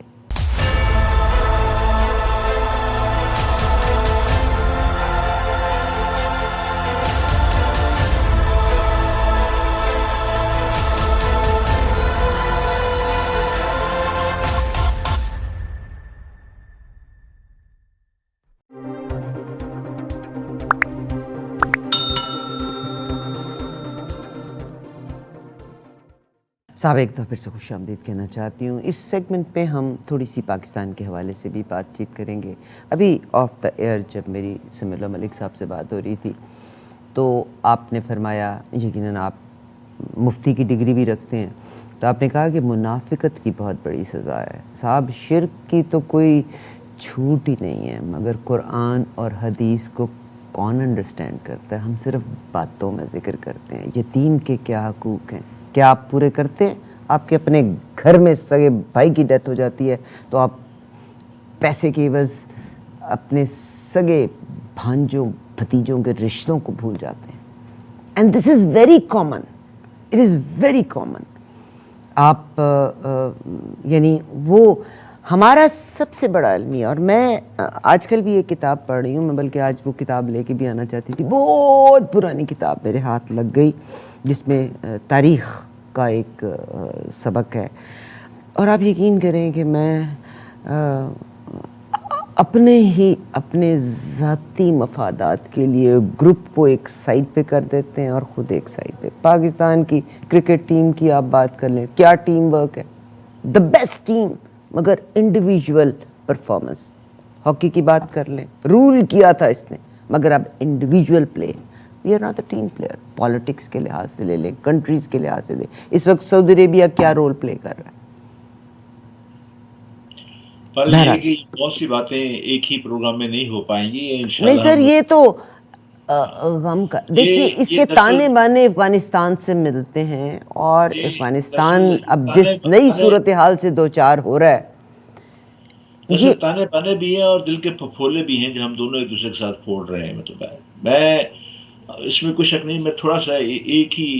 صاحب ایک دفعہ پھر سے خوش آمدید کہنا چاہتی ہوں۔ اس سیگمنٹ پہ ہم تھوڑی سی پاکستان کے حوالے سے بھی بات چیت کریں گے۔ ابھی آف دا ایئر جب میری سمیع اللہ ملک صاحب سے بات ہو رہی تھی تو آپ نے فرمایا، یقیناً آپ مفتی کی ڈگری بھی رکھتے ہیں، تو آپ نے کہا کہ منافقت کی بہت بڑی سزا ہے۔ صاحب شرک کی تو کوئی چھوٹ ہی نہیں ہے، مگر قرآن اور حدیث کو کون انڈرسٹینڈ کرتا ہے؟ ہم صرف باتوں میں ذکر کرتے ہیں۔ یتیم کے کیا حقوق ہیں، کیا آپ پورے کرتے ہیں؟ آپ کے اپنے گھر میں سگے بھائی کی ڈیتھ ہو جاتی ہے تو آپ پیسے کے عوض اپنے سگے بھانجوں بھتیجوں کے رشتوں کو بھول جاتے ہیں۔ And this is very common, it is very common. آپ یعنی وہ ہمارا سب سے بڑا المیہ، اور میں آج کل بھی یہ کتاب پڑھ رہی ہوں، میں بلکہ آج وہ کتاب لے کے بھی آنا چاہتی تھی، بہت پرانی کتاب میرے ہاتھ لگ گئی جس میں تاریخ کا ایک سبق ہے، اور آپ یقین کریں کہ میں اپنے ذاتی مفادات کے لیے گروپ کو ایک سائڈ پہ کر دیتے ہیں اور خود ایک سائڈ پہ۔ پاکستان کی کرکٹ ٹیم کی آپ بات کر لیں، کیا ٹیم ورک ہے، دا بیسٹ ٹیم، مگر انڈیویجول پرفارمنس۔ ہاکی کی بات کر لیں، رول کیا تھا اس نے، مگر اب individual play, we are not a team player. Politics کے لحاظ سے لے لیں، کنٹریز کے لحاظ سے لیں، اس وقت سعودی عربیہ کیا رول پلے کر رہا ہے؟ یہ کہ بہت سی باتیں ایک ہی پروگرام میں نہیں ہو پائیں گی انشاءاللہ۔ نہیں سر، یہ تو غم کا دیکھیے، اس کے تانے بانے افغانستان سے ملتے ہیں، اور افغانستان اب جس نئی صورتحال سے دوچار ہو رہا ہے، یہ تانے بانے بھی ہیں اور دل کے پھولے بھی ہیں جو ہم دونوں ایک دوسرے کے ساتھ پھوڑ رہے ہیں۔ مطلب میں اس میں کوئی شک نہیں، میں تھوڑا سا ایک ہی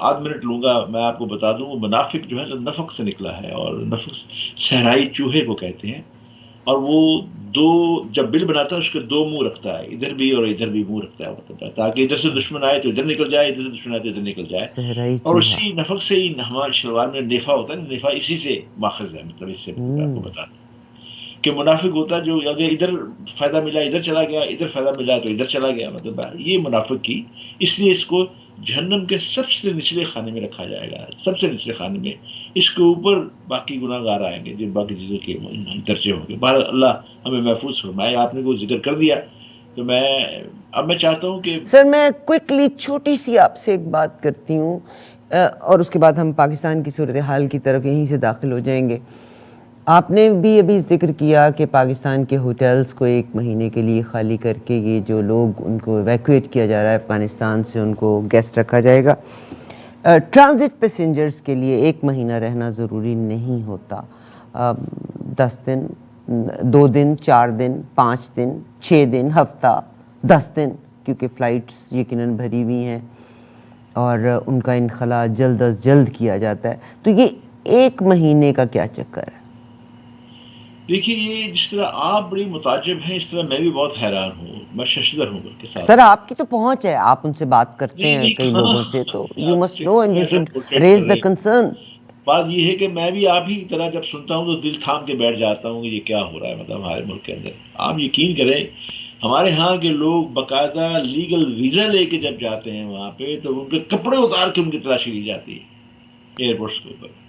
آدھ منٹ لوں گا۔ میں آپ کو بتا دوں، وہ منافق جو ہے تو نفق سے نکلا ہے، اور نفق صحرائی چوہے کو کہتے ہیں، اور وہ دو جب بل بناتا ہے اس کے دو منہ رکھتا ہے، ادھر بھی اور ادھر بھی منہ رکھتا ہے، تاکہ ادھر سے دشمن آئے تو ادھر نکل جائے، ادھر سے دشمن آئے تو ادھر نکل جائے۔ اور اسی نفق سے ہی ہمارے شلوار میں نیفا ہوتا ہے نا، نیفا اسی سے ماخذ ہے۔ مطلب اس سے آپ کو بتا دوں کہ منافق ہوتا ہے جو اگر ادھر فائدہ ملا ادھر چلا گیا، ادھر فائدہ ملا تو ادھر چلا گیا۔ مطلب یہ منافق کی، اس لیے اس کو جہنم کے سب سے نچلے خانے میں رکھا جائے گا، سب سے نچلے خانے میں۔ اس کے اوپر باقی گناہ گار آئیں گے، جو باقی چیزوں کے درجے ہوں گے۔ بہرحال اللہ ہمیں محفوظ فرمائے۔ آپ نے وہ ذکر کر دیا تو اب میں چاہتا ہوں کہ سر میں کوئکلی چھوٹی سی آپ سے ایک بات کرتی ہوں، اور اس کے بعد ہم پاکستان کی صورتحال کی طرف یہیں سے داخل ہو جائیں گے۔ آپ نے بھی ابھی ذکر کیا کہ پاکستان کے ہوٹلز کو 1 مہینے کے لیے خالی کر کے یہ جو لوگ ان کو ایویکویٹ کیا جا رہا ہے افغانستان سے، ان کو گیسٹ رکھا جائے گا۔ ٹرانزٹ پیسنجرز کے لیے 1 مہینہ رہنا ضروری نہیں ہوتا، 10 دن، 2 دن، 4 دن، 5 دن، 6 دن، ہفتہ، 10 دن، کیونکہ فلائٹس یقیناً بھری ہوئی ہیں اور ان کا انخلاء جلد از جلد کیا جاتا ہے۔ تو یہ 1 مہینے کا کیا چکر ہے؟ دیکھیے، یہ جس طرح آپ بڑی متعجب ہیں اس طرح میں بھی بہت حیران ہوں، میں ششدر ہوں کے ساتھ۔ سر آپ کی تو پہنچ ہے، آپ ان سے بات کرتے ہیں کئی لوگوں سے، تو you must know and you should raise the concern. بات یہ ہے کہ میں بھی آپ ہی کی طرح جب سنتا ہوں تو دل تھام کے بیٹھ جاتا ہوں کہ یہ کیا ہو رہا ہے مطلب ہمارے ملک کے اندر۔ آپ یقین کریں، ہمارے ہاں کے لوگ باقاعدہ لیگل ویزا لے کے جب جاتے ہیں وہاں پہ تو ان کے کپڑے اتار کے ان کی تلاشی لی جاتی ہے ایئرپورٹس کے اوپر۔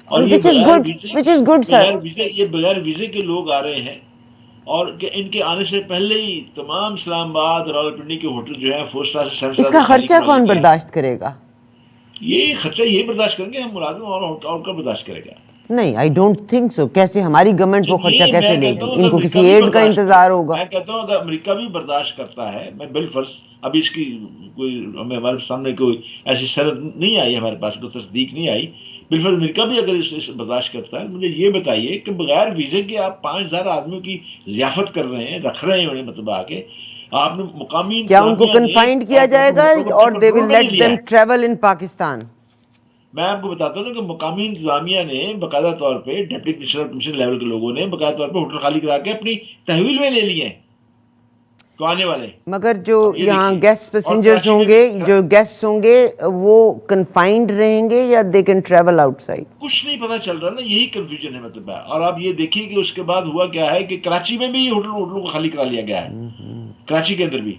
اور یہ which is good, which is good, sir. بغیر ویزے کے لوگ آ رہے ہیں، اور کہ ان کے آنے سے پہلے ہی تمام اسلام آباد راولپنڈی کے ہوٹل جو ہیں 4 اسٹار سے 7 اس اسٹار کا سے خالی خرچہ کروا کون لیتے ہیں۔ برداشت کرے گا؟ یہ خرچہ یہ برداشت کریں گے ہم ملازم، اور کون برداشت کرے گا؟ نہیں، آئی ڈونٹ تھنک سو. کیسے ہماری گورنمنٹ وہ خرچہ نہیں، کیسے میں لے کہتا گی؟ ہوں ان اگر کو امریکہ کسی بھی ایڈ کا برداشت انتظار ہوگا. میں کہتا ہوں اگر امریکہ بھی برداشت کرتا ہے، میں بالفرض ابھی اس کی کوئی ہمارے سامنے کوئی ایسی سند نہیں آئی، ہمارے پاس کوئی تصدیق نہیں آئی، بالفرض امریکہ بھی اگر اس برداشت کرتا ہے، مجھے یہ بتائیے کہ بغیر ویزے کے آپ 5000 آدمیوں کی ضیافت کر رہے ہیں، رکھ رہے ہیں انہیں، مطلب آ کے آپ نے مقامی کیا ان کو انتظامیہ نے کنفائنڈ کیا اپنے جائے گا ہوٹلوں کو اور اپنے دے کنٹرول ول میں نہیں لیٹ لیا دیم ہے؟ Travel in Pakistan? میں آپ کو بتاتا ہوں کہ مقامی انتظامیہ نے باقاعدہ طور پہ ڈپٹی کمشنر کمیشن لیول کے لوگوں نے باقاعدہ طور پہ ہوٹل خالی کرا کے اپنی تحویل میں لے لیے ہیں تو آنے والے. مگر جو اب یہ یہاں دیکھیے، گیسٹ اور پیسنجرز کراچی میں ہوں بھی گے، جو گیسٹ ہوں گے، وہ کنفائنڈ رہیں گے یا they can travel out side? کچھ نہیں پتا چل رہا نا، یہی کنفیوژن ہے مطلب ہے. اور آپ یہ دیکھیے کہ اس کے بعد ہوا کیا ہے کہ کراچی میں بھی یہ ہوٹلوں کو خالی کرا لیا گیا ہے، کراچی کے اندر بھی.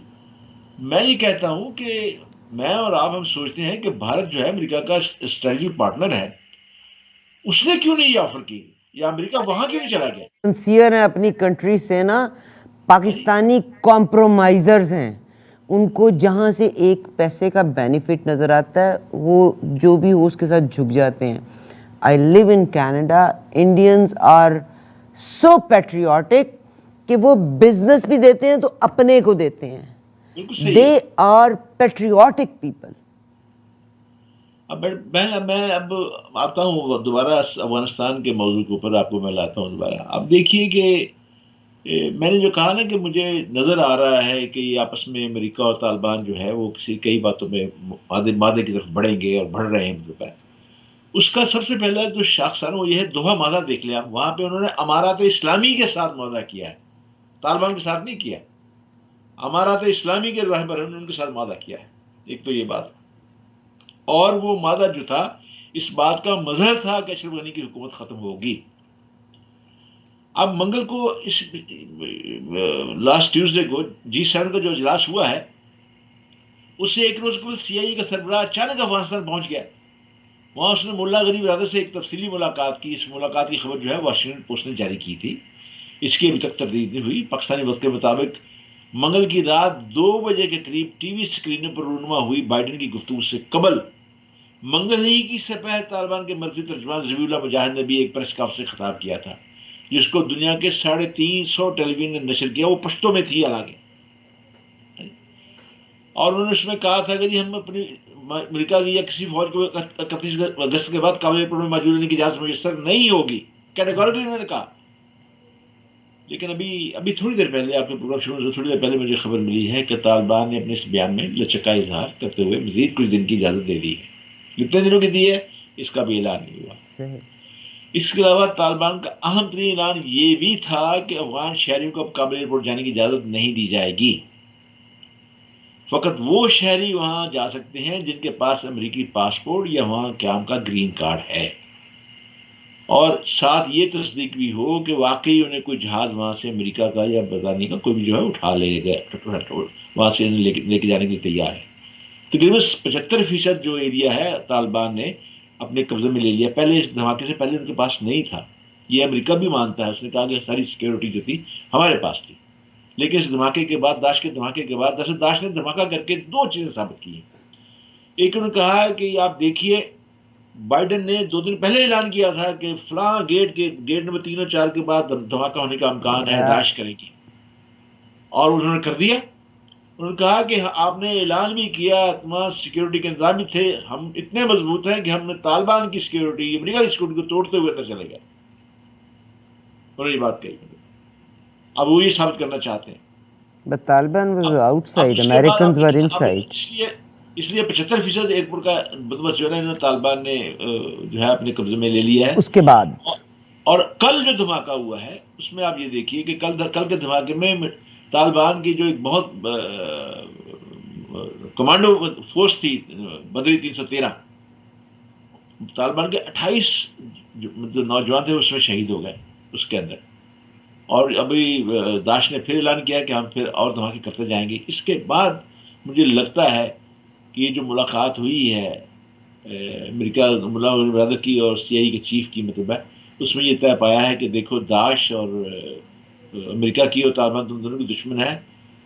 میں یہ کہتا ہوں کہ میں اور آپ ہم سوچتے ہیں کہ بھارت جو ہے امریکہ کا اسٹریٹجک پارٹنر ہے، اس نے کیوں نہیں یہ آفر کی، یا امریکہ وہاں کیوں نہیں چلا گیا؟ سنسیئر ہیں اپنی کنٹری سے نا. پاکستانی کمپرومائزرز ہیں، ان کو جہاں سے ایک پیسے کا بینیفٹ نظر آتا ہے وہ جو بھی ہو اس کے ساتھ جھک جاتے ہیں. I live in Canada. Indians are so patriotic کہ وہ بزنس بھی دیتے ہیں تو اپنے کو دیتے ہیں. بالکل صحیح دے ہے. Are patriotic people. اب میں اب آتا ہوں دوبارہ افغانستان کے موضوع کے اوپر، آپ کو میں لاتا ہوں دوبارہ. اب دیکھیے کہ میں نے جو کہا نا کہ مجھے نظر آ رہا ہے کہ یہ آپس میں امریکہ اور طالبان جو ہے وہ کئی باتوں میں مادے کی طرف بڑھیں گے اور بڑھ رہے ہیں مطلب ہے. اس کا سب سے پہلا جو شاخص ہے وہ یہ ہے دوحہ معاہدہ. دیکھ لیں آپ، وہاں پہ انہوں نے امارات اسلامی کے ساتھ معاہدہ کیا ہے، طالبان کے ساتھ نہیں کیا. امارات اسلامی کے رہبر نے ان کے ساتھ معاہدہ کیا ہے. ایک تو یہ بات، اور وہ معاہدہ جو تھا اس بات کا مظہر تھا کہ اشرف غنی کی حکومت ختم ہوگی. اب منگل کو اس لاسٹ ٹیوزڈے کو G7 کا جو اجلاس ہوا ہے، اس سے ایک روز قبل CIA کا سربراہ اچانک افغانستان پہنچ گیا. وہاں اس نے ملا غنی برادر سے ایک تفصیلی ملاقات کی. اس ملاقات کی خبر جو ہے واشنگٹن پوسٹ نے جاری کی تھی، اس کی ابھی تک تردید نہیں ہوئی. پاکستانی وقت کے مطابق منگل کی رات 2 بجے کے قریب ٹی وی اسکرینوں پر رونما ہوئی بائیڈن کی گفتگو سے قبل منگل ہی کی سپہ طالبان کے مرکزی ترجمان ذبیح اللہ مجاہد نے بھی ایک پریس کانفرنس سے خطاب کیا تھا، جس کو دنیا کے 350 ٹیلی ویژن نے نشر کیا. وہ پشتوں میں تھی حالانکہ، اور انہوں نے اس میں کہا تھا کہ جی ہم اپنی امریکہ کی یا کسی فوج کو 31 اگست کے بعد کابل پر میں موجود رہنے کی اجازت میسر نہیں ہوگی، کیٹیگوریکلی انہوں نے کہا. لیکن ابھی تھوڑی دیر پہلے، آپ کے پروگرام شروع سے تھوڑی دیر پہلے مجھے خبر ملی ہے کہ طالبان نے اپنے اس بیان میں لچک کا اظہار کرتے ہوئے مزید کچھ دن کی اجازت دے دی ہے. کتنے دنوں کی دی ہے اس کا بھی اعلان نہیں ہوا. اس کے علاوہ طالبان کا اہم ترین اعلان یہ بھی تھا کہ افغان شہریوں کو اب کابل ایئرپورٹ جانے کی اجازت نہیں دی جائے گی. فقط وہ شہری وہاں جا سکتے ہیں جن کے پاس امریکی پاسپورٹ یا وہاں قیام کا گرین کارڈ ہے، اور ساتھ یہ تصدیق بھی ہو کہ واقعی انہیں کوئی جہاز وہاں سے امریکہ کا یا برطانیہ کا کوئی بھی جو ہے اٹھا لے گا، وہاں سے لے کے جانے کے لیے تیار ہے. تقریباً 75% جو ایریا ہے طالبان نے اپنے قبضے میں لے لیا. پہلے اس دھماکے سے پہلے ان کے پاس نہیں تھا، یہ امریکہ بھی مانتا ہے. اس نے کہا کہ ساری سیکیورٹی جو تھی ہمارے پاس تھی، لیکن اس دھماکے کے بعد، داعش کے دھماکے کے بعد، داعش نے دھماکہ کر کے 2 چیزیں ثابت کی ہیں. ایک، انہوں نے کہا ہے کہ آپ دیکھیے بائیڈن نے 2 دن پہلے اعلان کیا تھا کہ فلاں گیٹ نمبر 3 اور 4 کے بعد دھماکہ ہونے کا امکان ہے، داعش کرے گی، اور انہوں نے کر دیا. انہوں نے کہا کہ آپ نے اعلان بھی کیا، تمام سیکیورٹی کے انتظام بھی تھے، ہم اتنے مضبوط ہیں کہ ہم نے طالبان کی سیکیورٹی، امریکہ کی سیکیورٹی کو توڑتے ہوئے اندر چلے گئے. انہوں نے یہ بات کہی. اب وہ یہ ثابت کرنا چاہتے ہیں. But Taliban was اب outside, اس کے بعد Americans were inside. اس لیے 75% ایئرپورٹ کا بندوبست جو ہے طالبان نے جو ہے اپنے قبضے میں لے لیا ہے. اس کے بعد اور کل جو دھماکہ ہوا ہے اس میں آپ یہ دیکھیے کہ کل کے دھماکے میں طالبان کی جو ایک بہت کمانڈو فورس تھی بدری 313، طالبان کے 28 جو نوجوان تھے اس میں شہید ہو گئے اس کے اندر. اور ابھی داعش نے پھر اعلان کیا کہ ہم پھر اور دھماکے کرتے جائیں گے. اس کے بعد مجھے لگتا ہے کہ یہ جو ملاقات ہوئی ہے امریکہ ملا برادر کی اور سی آئی کے چیف کی مطلب ہے، اس میں یہ طے پایا ہے کہ دیکھو داعش اور امریکہ کی اور طالبان تم دونوں کی دشمن ہے،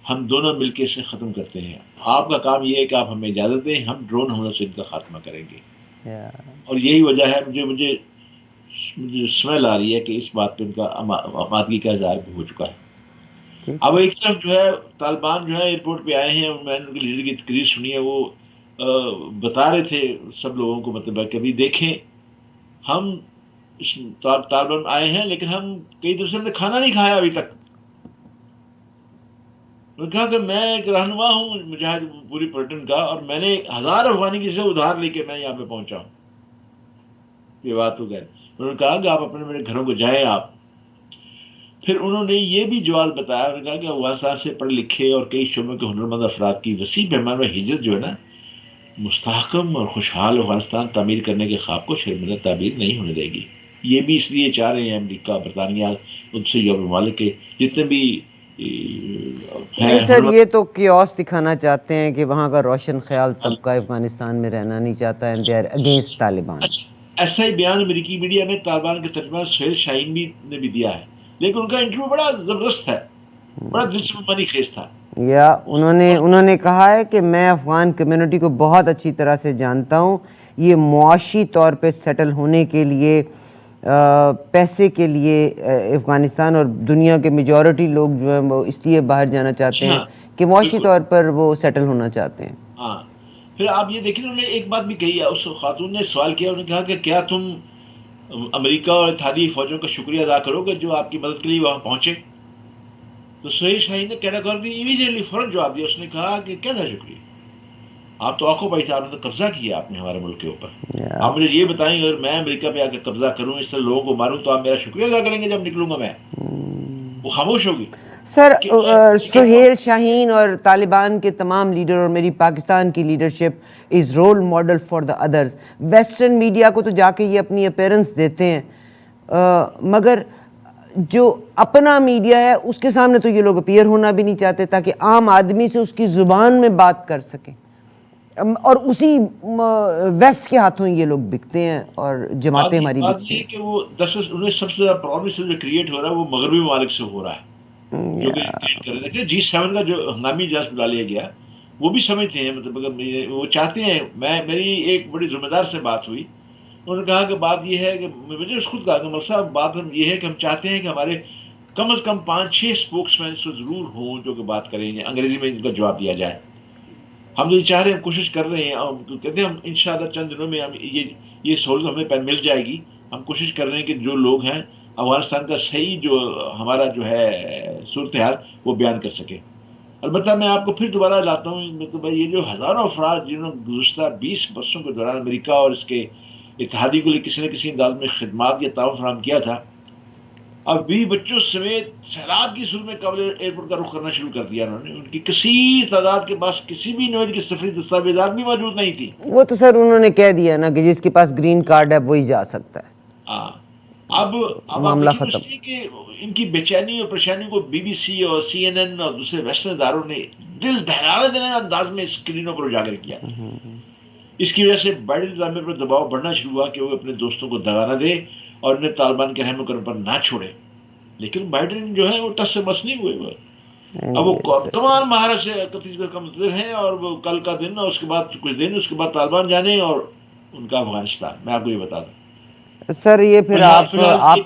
ہم دونوں مل کے اسے ختم کرتے ہیں، آپ کا کام یہ ہے کہ آپ ہمیں اجازت دیں، ہم ڈرون حملوں سے ان کا خاتمہ کریں گے۔ اور یہی وجہ ہے مجھے سمیل آ رہی ہے کہ اس بات پہ ان کا آمادگی کا اظہار بھی ہو چکا ہے۔ اب ایک طرف جو ہے طالبان جو ہے ایئرپورٹ پہ آئے ہیں، میں نے ان کے لیڈر کی تقریر سنی ہے، وہ بتا رہے تھے سب لوگوں کو مطلب ہے کہ ابھی دیکھیں ہم طالبان آئے ہیں لیکن ہم کئی دن سے ہم نے کھانا نہیں کھایا ابھی تک۔ انہوں نے کہا کہ میں ایک رہنما ہوں مجاہد پوری پلٹن کا، اور میں نے 1000 افغانی کی سے ادھار لے کے میں یہاں پہ پہنچا ہوں۔ یہ بات ہو گئی، انہوں نے کہا کہ آپ اپنے میرے گھروں کو جائیں آپ۔ پھر انہوں نے یہ بھی جواز بتایا، انہوں نے کہا کہ افغانستان سے پڑھے لکھے اور کئی شعبوں کے ہنرمند افراد کی وسیع پیمانے میں ہجرت جو ہے نا، مستحکم اور خوشحال افغانستان تعمیر کرنے کے خواب کو شرمندہ تعبیر نہیں ہونے دے گی۔ یہ بھی اس لیے چاہ رہے ہیں امریکہ، برطانیہ، ان سے یورپ ممالک کے جتنے بھی ہیں نہیں سر، یہ تو کیوس دکھانا چاہتے ہیں کہ وہاں کا روشن خیال طبقہ افغانستان میں رہنا نہیں چاہتا ہے، دے آر اگینسٹ طالبان۔ ایسا ہی بیان امریکی میڈیا میں طالبان کے ترجمہ سہیل شاہین نے بھی دیا ہے، لیکن ان کا انٹرویو بڑا زبردست ہے، بڑا دلچسپ خیز تھا۔ یا انہوں نے کہا ہے کہ میں افغان کمیونٹی کو بہت اچھی طرح سے جانتا ہوں، یہ معاشی طور پہ سیٹل ہونے کے لیے، پیسے کے لیے افغانستان اور دنیا کے میجورٹی لوگ جو ہیں وہ اس لیے باہر جانا چاہتے ہیں کہ معاشی طور پر وہ سیٹل ہونا چاہتے ہیں۔ ہاں، پھر آپ یہ دیکھیں، انہوں نے ایک بات بھی کہی ہے، اس خاتون نے سوال کیا، انہوں نے کہا کہ کیا تم امریکہ اور اتحادی فوجوں کا شکریہ ادا کرو گے جو آپ کی مدد کے لیے وہاں پہنچے؟ تو سہیل شاہین نے کیٹاگورکلی امیڈیٹلی فوراً جواب دیا، اس نے کہا کہ کیا تھا شکریہ، آپ تو آنکھوں پہ تھے، آپ نے تو قبضہ کیا آپ نے ہمارے ملک کے اوپر، آپ مجھے یہ بتائیں اگر میں امریکہ پہ آ کے قبضہ کروں، اس طرح لوگوں کو ماروں، تو آپ میرا شکریہ ادا کریں گے جب نکلوں گا میں؟ وہ خاموش ہوگی۔ سر، سہیل شاہین اور طالبان کے تمام لیڈر اور میری پاکستان کی leadership is role model for the others. Western media کو تو جا کے یہ اپنی اپیرنس دیتے ہیں، مگر جو اپنا میڈیا ہے اس کے سامنے تو یہ لوگ اپیئر ہونا بھی نہیں چاہتے تاکہ عام آدمی سے اس کی زبان میں بات کر سکیں، اور اسی ویسٹ کے ہاتھوں یہ لوگ بکتے ہیں اور جماعتیں ہماری بکتی ہیں۔ کہ وہ انہیں سب سے زیادہ پرابلم جو کریٹ ہو رہا ہے وہ مغربی ممالک سے ہو رہا ہے، جو کہ کریٹ کر رہے تھے۔ G7 کا جو ہنگامی اجلاس بلا لیا گیا، وہ بھی سمجھتے ہیں، مطلب اگر وہ چاہتے ہیں، میری ایک بڑی ذمہ دار سے بات ہوئی، انہوں نے کہا کہ بات یہ ہے کہ مجھے خود کہا کہ مقصد بات یہ ہے کہ ہم چاہتے ہیں کہ ہمارے کم از کم 5-6 اسپوکس مین تو ضرور ہوں جو کہ بات کریں گے، انگریزی میں ان کا جواب دیا جائے۔ ہم جو چاہ رہے ہیں، کوشش کر رہے ہیں، کہتے ہیں ہم انشاءاللہ چند دنوں میں ہم یہ سہولت ہمیں مل جائے گی۔ ہم کوشش کر رہے ہیں کہ جو لوگ ہیں افغانستان کا صحیح جو ہمارا جو ہے صورتحال وہ بیان کر سکے۔ البتہ میں آپ کو پھر دوبارہ لاتا ہوں، مطلب یہ جو ہزاروں افراد جنہوں نے گزشتہ 20 برسوں کے دوران امریکہ اور اس کے اتحادی کے لیے کسی نہ کسی انداز میں خدمات یا تعاون فراہم کیا تھا، اب بھی بچوں سمیت سیلاب کی صورت میں قبل ایئرپورٹ کا رخ کرنا شروع کر دیا انہوں نے۔ ان کی کثیر تعداد کے پاس کسی بھی نوعیت کی سفری دستاویزات بھی موجود نہیں تھی۔ وہ تو سر انہوں نے کہہ دیا نا کہ جس کے پاس گرین کارڈ ہے وہی جا سکتا ہے۔ اب معاملہ ختم۔ کہ ان کی بے چینی اور پریشانی کو بی بی سی اور CNN اور دوسرے ویسٹرن اداروں نے دل دہلانے دینے انداز میں اسکرینوں پر اجاگر کیا۔ اس کی وجہ سے بائیڈن انتظامیہ پر دباؤ بڑھنا شروع ہوا کہ وہ اپنے دوستوں کو دگا نہ دے اور انہیں طالبان کے رحم کرم پر نہ چھوڑے، لیکن بائیڈن جو ہے وہ ٹس سے مس نہیں ہوئے۔ اب وہ کمال مہارت سے 31 کا منتظر ہیں، اور وہ کل کا دن اور اس کے بعد کچھ دن، اس کے بعد طالبان جانے اور ان کا افغانستان۔ میں آپ کو یہ بتا دوں سر، یہ پھر آپ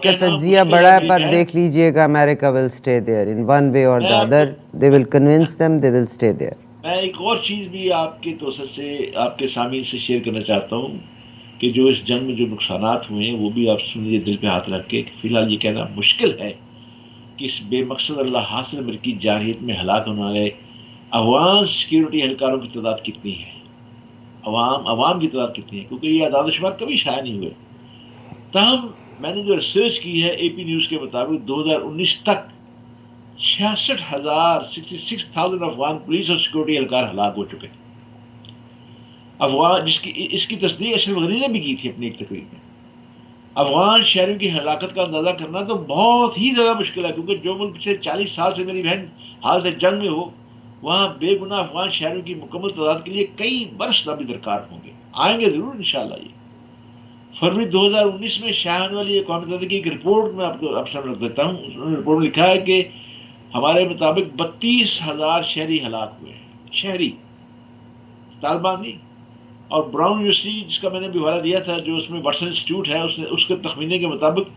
کا تجزیہ بڑا ہے، پر دیکھ لیجئے گا امریکہ will stay there in one way or the other. They will convince them, they will stay there. میں ایک اور چیز بھی آپ کے توسط سے آپ کے سامعین سے شیئر کرنا چاہتا ہوں کہ جو اس جنگ میں جو نقصانات ہوئے ہیں وہ بھی آپ سنیے دل پہ ہاتھ رکھ کے۔ فی الحال یہ کہنا مشکل ہے کہ اس بے مقصد اللہ حاصل امریکی جارحیت میں ہلاک ہونے والے افغان سیکیورٹی اہلکاروں کی تعداد کتنی ہے، عوام کی تعداد کتنی ہے، کیونکہ یہ اعداد و شمار کبھی شائع نہیں ہوئے۔ تاہم میں نے جو ریسرچ کی ہے اے پی نیوز کے مطابق 2019 تک 66,000 افغان پولیس اور سیکورٹی اہلکار ہلاک ہو چکے ہیں۔ افغان اس کی تصدیق اشرف غنی نے بھی کی تھی اپنی ایک تقریر میں۔ افغان شہریوں کی ہلاکت کا اندازہ کرنا تو بہت ہی زیادہ مشکل ہے، کیونکہ جو ملک پچھلے 40 سال سے میری بہن حالت جنگ میں ہو، وہاں بے گناہ افغان شہریوں کی مکمل تعداد کے لیے کئی برس ابھی درکار ہوں گے۔ آئیں گے ضرور انشاءاللہ. یہ فروری 2019 میں شاہ والی قومی متحدہ کی ایک رپورٹ میں آپ کو اب سمجھ دیتا ہوں. انہوں نے رپورٹ میں لکھا ہے کہ ہمارے مطابق 32,000 شہری ہلاک ہوئے ہیں. شہری، طالبان نہیں. اور براؤن یونیورسٹی جس کا میں نے بھی حوالہ دیا تھا، جو اس میں واٹسن انسٹیٹیوٹ ہے، اس کے تخمینے کے مطابق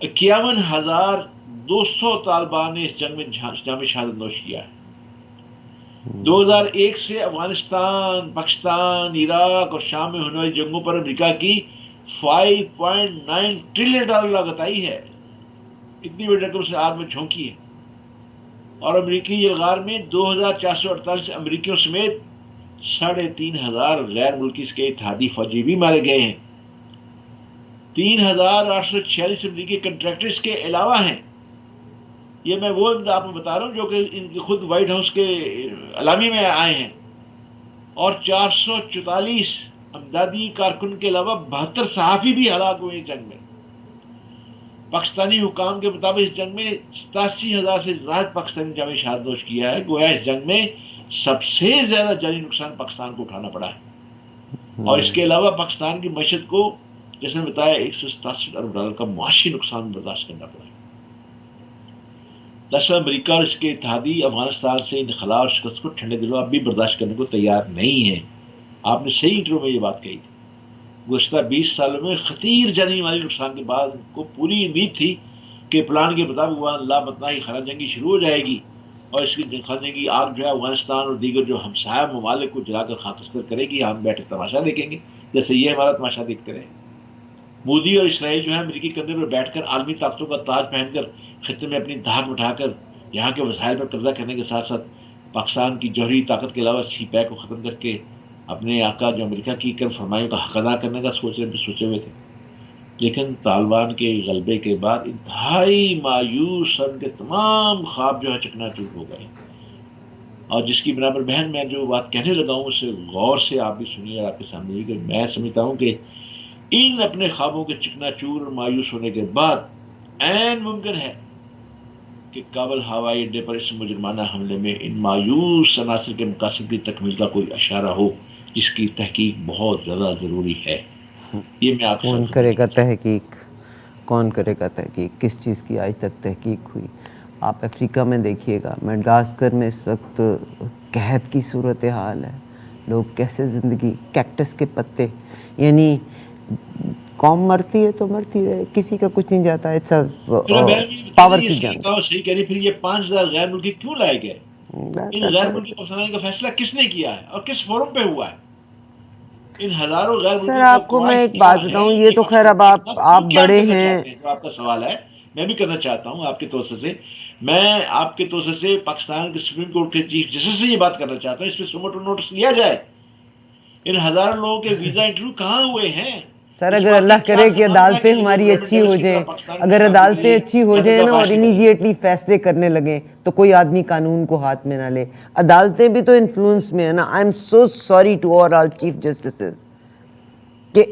51,200 طالبان نے اس جنگ میں جام شہادت نوش کیا ہے. 2001 سے افغانستان، پاکستان، عراق اور شام میں ہونے والی جنگوں پر امریکہ کی $5.9 ٹریلین لاگت آئی ہے. اتنی بڑی رقم سے آگ میں جھونکی ہے. اور امریکی یلغار میں 2,448 امریکیوں سمیت 3,500 غیر ملکی اس کے اتحادی فوجی بھی مارے گئے ہیں. 3,846 امریکی کنٹریکٹر اس کے علاوہ ہیں. یہ میں وہ آپ کو بتا رہا ہوں جو کہ ان کے خود وائٹ ہاؤس کے اعلامیے میں آئے ہیں. اور 444 امدادی کارکن کے علاوہ 72 صحافی بھی ہلاک ہوئے اس جنگ میں. پاکستانی حکام کے مطابق اس جنگ میں 87,000 سے زائد پاکستانی جامع شہادت نوش کیا ہے. گویا اس جنگ میں سب سے زیادہ جانی نقصان پاکستان کو اٹھانا پڑا ہے. اور اس کے علاوہ پاکستان کی معیشت کو جیسے نے بتایا $167 ارب کا معاشی نقصان برداشت کرنا پڑا ہے. دراصل امریکہ اور اس کے اتحادی افغانستان سے انخلا اور شکست کو ٹھنڈے دلوں اب بھی برداشت کرنے کو تیار نہیں ہیں. آپ نے صحیح انٹرو میں یہ بات کہی تھی. گزشتہ 20 سالوں میں خطیر جانی مالی نقصان کے بعد ان کو پوری امید تھی کہ پلان کے مطابق وہاں اللہ متناہی خانہ جنگی شروع ہو جائے گی اور اس کی خانہ جنگی آگ جو ہے افغانستان اور دیگر جو ہمسایہ ممالک کو جلا کر خاکستر کرے گی. ہم بیٹھے تماشا دیکھیں گے جیسے یہ ہمارا تماشا دیکھتے رہے. مودی اور اسرائیل جو ہے امریکی کندھے پر بیٹھ کر عالمی طاقتوں کا تاج پہن کر خطے میں اپنی دھاک اٹھا کر یہاں کے وسائل پر قبضہ کرنے کے ساتھ ساتھ پاکستان کی جوہری طاقت کے علاوہ سی پیک کو ختم کر کے اپنے آقا جو امریکہ کی کر فرمائیوں کا حق ادا کرنے کا سوچے ہوئے تھے. لیکن طالبان کے غلبے کے بعد انتہائی مایوس ان کے تمام خواب جو ہے چکنا چور ہو گئے. اور جس کی بنا پر بہن میں جو بات کہنے لگا ہوں اسے غور سے آپ بھی سنیے اور آپ کے سامنے کہ میں سمجھتا ہوں کہ ان اپنے خوابوں کے چکنا چور اور مایوس ہونے کے بعد عین ممکن ہے کہ کابل ہوائی اڈے پر اس مجرمانہ حملے میں ان مایوس عناصر کے مقاصد کی تکمیل کا کوئی اشارہ ہو جس کی تحقیق بہت زیادہ ضروری ہے. یہ میں آپ کے کون ساتھ کرے گا تحقیق؟ کون کرے گا تحقیق؟ کس چیز کی آج تک تحقیق ہوئی؟ آپ افریقہ میں دیکھیے گا، میڈغاسکر میں اس وقت قحط کی صورتحال ہے. لوگ کیسے زندگی، کیکٹس کے پتے، یعنی قوم مرتی ہے تو مرتی رہے، کسی کا کچھ نہیں جاتا. پاور کی جنگ. صحیح کہہ رہی. پھر یہ 5,000 غیر ملکی کیوں لائے گئے؟ ان غیر ملکی پاکستانی کا فیصلہ کس نے کیا ہے اور کس فورم پہ ہوا ہے؟ ان ہزاروں غیر سر ملکی آپ کو میں ایک بات بتاؤں، یہ تو خیر اب آپ بڑے ہیں. جو آپ کا سوال ہے میں بھی کرنا چاہتا ہوں آپ کے توسط سے. میں آپ کے توسط سے پاکستان کے سپریم کورٹ کے چیف جسٹس سے یہ بات کرنا چاہتا ہوں اس پہ سموٹو نوٹس لیا جائے. ان ہزاروں لوگوں کے ویزا انٹرویو کہاں ہوئے ہیں؟ سر اگر اللہ کرے کہ عدالتیں ہماری اچھی ہو جائیں، اگر عدالتیں اچھی ہو جائیں نا اور امیڈیٹلی فیصلے کرنے لگیں تو کوئی آدمی قانون کو ہاتھ میں نہ لے. عدالتیں بھی تو انفلوئنس میں ہیں نا. I am so sorry to all chief justices کہ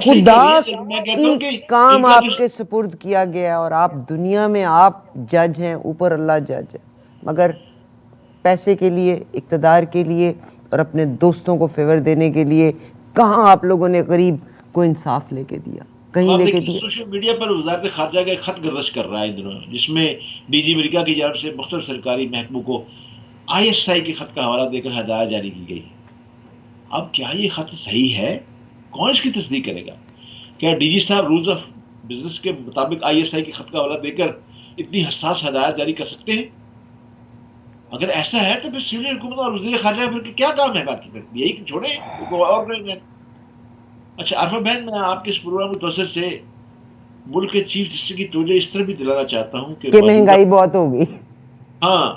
خدا کی کام آپ کے سپرد کیا گیا اور آپ دنیا میں آپ جج ہیں، اوپر اللہ جج ہے، مگر پیسے کے لیے، اقتدار کے لیے اور اپنے دوستوں کو فیور دینے کے لیے کہاں آپ لوگوں نے غریب کو انصاف لے کے دیا؟ کہیں لے کے دیا؟ سوشل میڈیا پر وزارت خارجہ کا خط گردش کر رہا ہے ان دنوں، جس میں ڈی جی امریکہ کی جانب سے مختلف سرکاری محکموں کو ISI کے خط کا حوالہ دے کر ہدایت جاری کی گئی. اب کیا یہ خط صحیح ہے؟ کون اس کی تصدیق کرے گا؟ کیا ڈی جی صاحب رولز آف بزنس کے مطابق ISI کے خط کا حوالہ دے کر اتنی حساس ہدایت جاری کر سکتے ہیں؟ اگر ایسا ہے تو پھر سیونی حکومت اور وزیر خارجہ پھر کیا کام ہے باقی؟ پھر یہی چھوڑیں اور رہیں گے. اچھا عارفہ بہن، میں آپ کے اس پروگرام کی توسط سے ملک کے چیف جسٹس کی توجہ اس طرح بھی دلانا چاہتا ہوں کہ مہنگائی بہت ہوگی. ہاں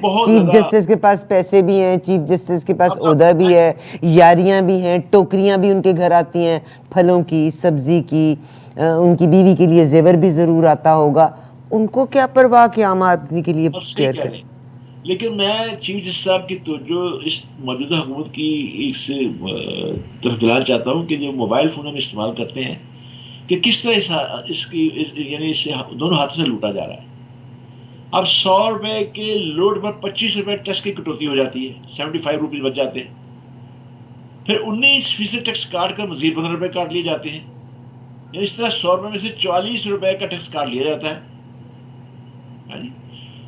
بہت چیف جسٹس کے پاس پیسے بھی ہیں، چیف جسٹس کے پاس عہدہ بھی ہے، یاریاں بھی ہیں، ٹوکریاں بھی ان کے گھر آتی ہیں، پھلوں کی، سبزی کی، ان کی بیوی کے لیے زیور بھی ضرور آتا ہوگا. ان کو کیا پرواہ کہ عام آدمی کے لیے کیئر کریں؟ لیکن میں چیف جسٹس صاحب کی توجہ اس موجودہ حکومت کی اس طرف دلانا چاہتا ہوں کہ جو موبائل فون ہم استعمال کرتے ہیں کہ کس طرح اس کی یعنی اس سے دونوں ہاتھوں سے لوٹا جا رہا ہے. اب 100 روپے کے لوڈ پر 25 روپے ٹچ کی کٹوتی ہو جاتی ہے، 75 روپیز بچ جاتے ہیں. پھر 19% ٹیکس کاٹ کر مزید 15 روپے کاٹ لیے جاتے ہیں. اس طرح 100 روپے میں سے 44 روپے کا ٹیکس کاٹ لیا جاتا ہے.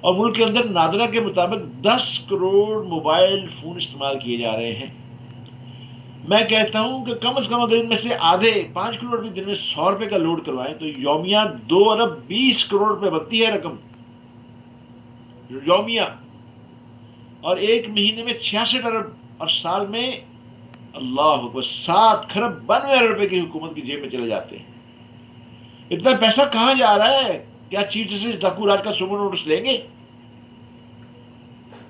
اور ملک کے اندر نادرا کے مطابق 10 کروڑ موبائل فون استعمال کیے جا رہے ہیں. میں کہتا ہوں کہ کم از کم اگر ان میں سے آدھے 5 کروڑ بھی دن میں 100 روپے کا لوڈ کروائیں تو یومیہ 2 ارب 20 کروڑ روپے بنتی ہے رقم یومیہ. اور ایک مہینے میں 66 ارب اور سال میں اللہ اکبر 7 کھرب 92 ارب روپے کی حکومت کی جیب میں چلے جاتے ہیں. اتنا پیسہ کہاں جا رہا ہے؟ کیا چیف جسٹس ڈاکو راج کا سمو نوٹس لیں گے؟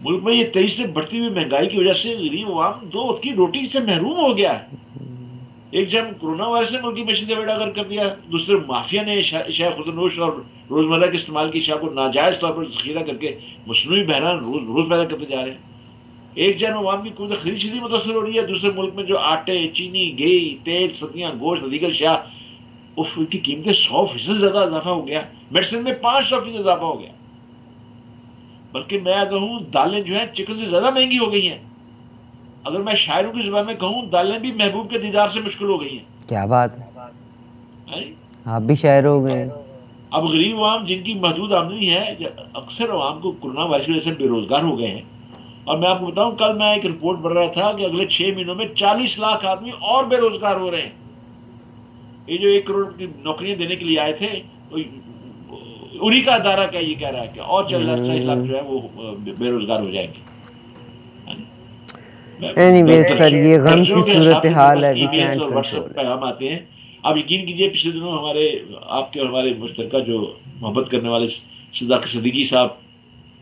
ملک میں یہ تیزی سے بڑھتی ہوئی مہنگائی کی وجہ سے غریب عوام 2 وقت کی روٹی سے محروم ہو گیا ہے. ایک جب کورونا وائرس نے ملکی معیشت کا بیڑا غرق کر دیا، دوسرے مافیا نے اشیاء خودنوش اور روزمرہ کے استعمال کی اشیاء کو ناجائز طور پر ذخیرہ کر کے مصنوعی بحران روز پیدا کرتے جا رہے ہیں. ایک جانب عوام کی قوت خرید شدید متاثر ہو رہی ہے، دوسرے ملک میں جو آٹے، چینی، گھی، تیل، سبزیاں، گوشت، دیگر اشیاء کی قیمتیں 100% زیادہ اضافہ ہو گیا. میڈیسن میں 500% اضافہ ہو گیا. بلکہ میں کہوں دالیں جو ہیں چکن سے زیادہ مہنگی ہو گئی ہیں. اگر میں شاعروں کی زبان میں کہوں دالیں بھی محبوب کے دیدار سے مشکل ہو گئی ہیں. کیا بات ہے، آپ بھی شاعر ہو گئے. اب غریب عوام جن کی محدود آمدنی ہے، اکثر عوام کو کورونا وائرس کی وجہ سے بے روزگار ہو گئے ہیں. اور میں آپ کو بتاؤں کل میں ایک رپورٹ پڑھ رہا تھا کہ اگلے 6 مہینوں میں 40 لاکھ آدمی اور بے روزگار ہو رہے ہیں. یہ جو 1 کروڑ کی نوکریاں دینے کے لیے آئے تھے انہی کا ادارہ کیا یہ کہہ رہا ہے کہ اور 40 لاکھ جو ہے وہ بے روزگار ہو جائیں گے. اینیویز سر یہ غم کی صورتحال ہے، وی کینٹ اور واٹس کنٹرول. ایپ پیغام آتے ہیں. آپ یقین کیجئے پچھلے دنوں آپ کے اور ہمارے مشترکہ جو محبت کرنے والے صدیقی صاحب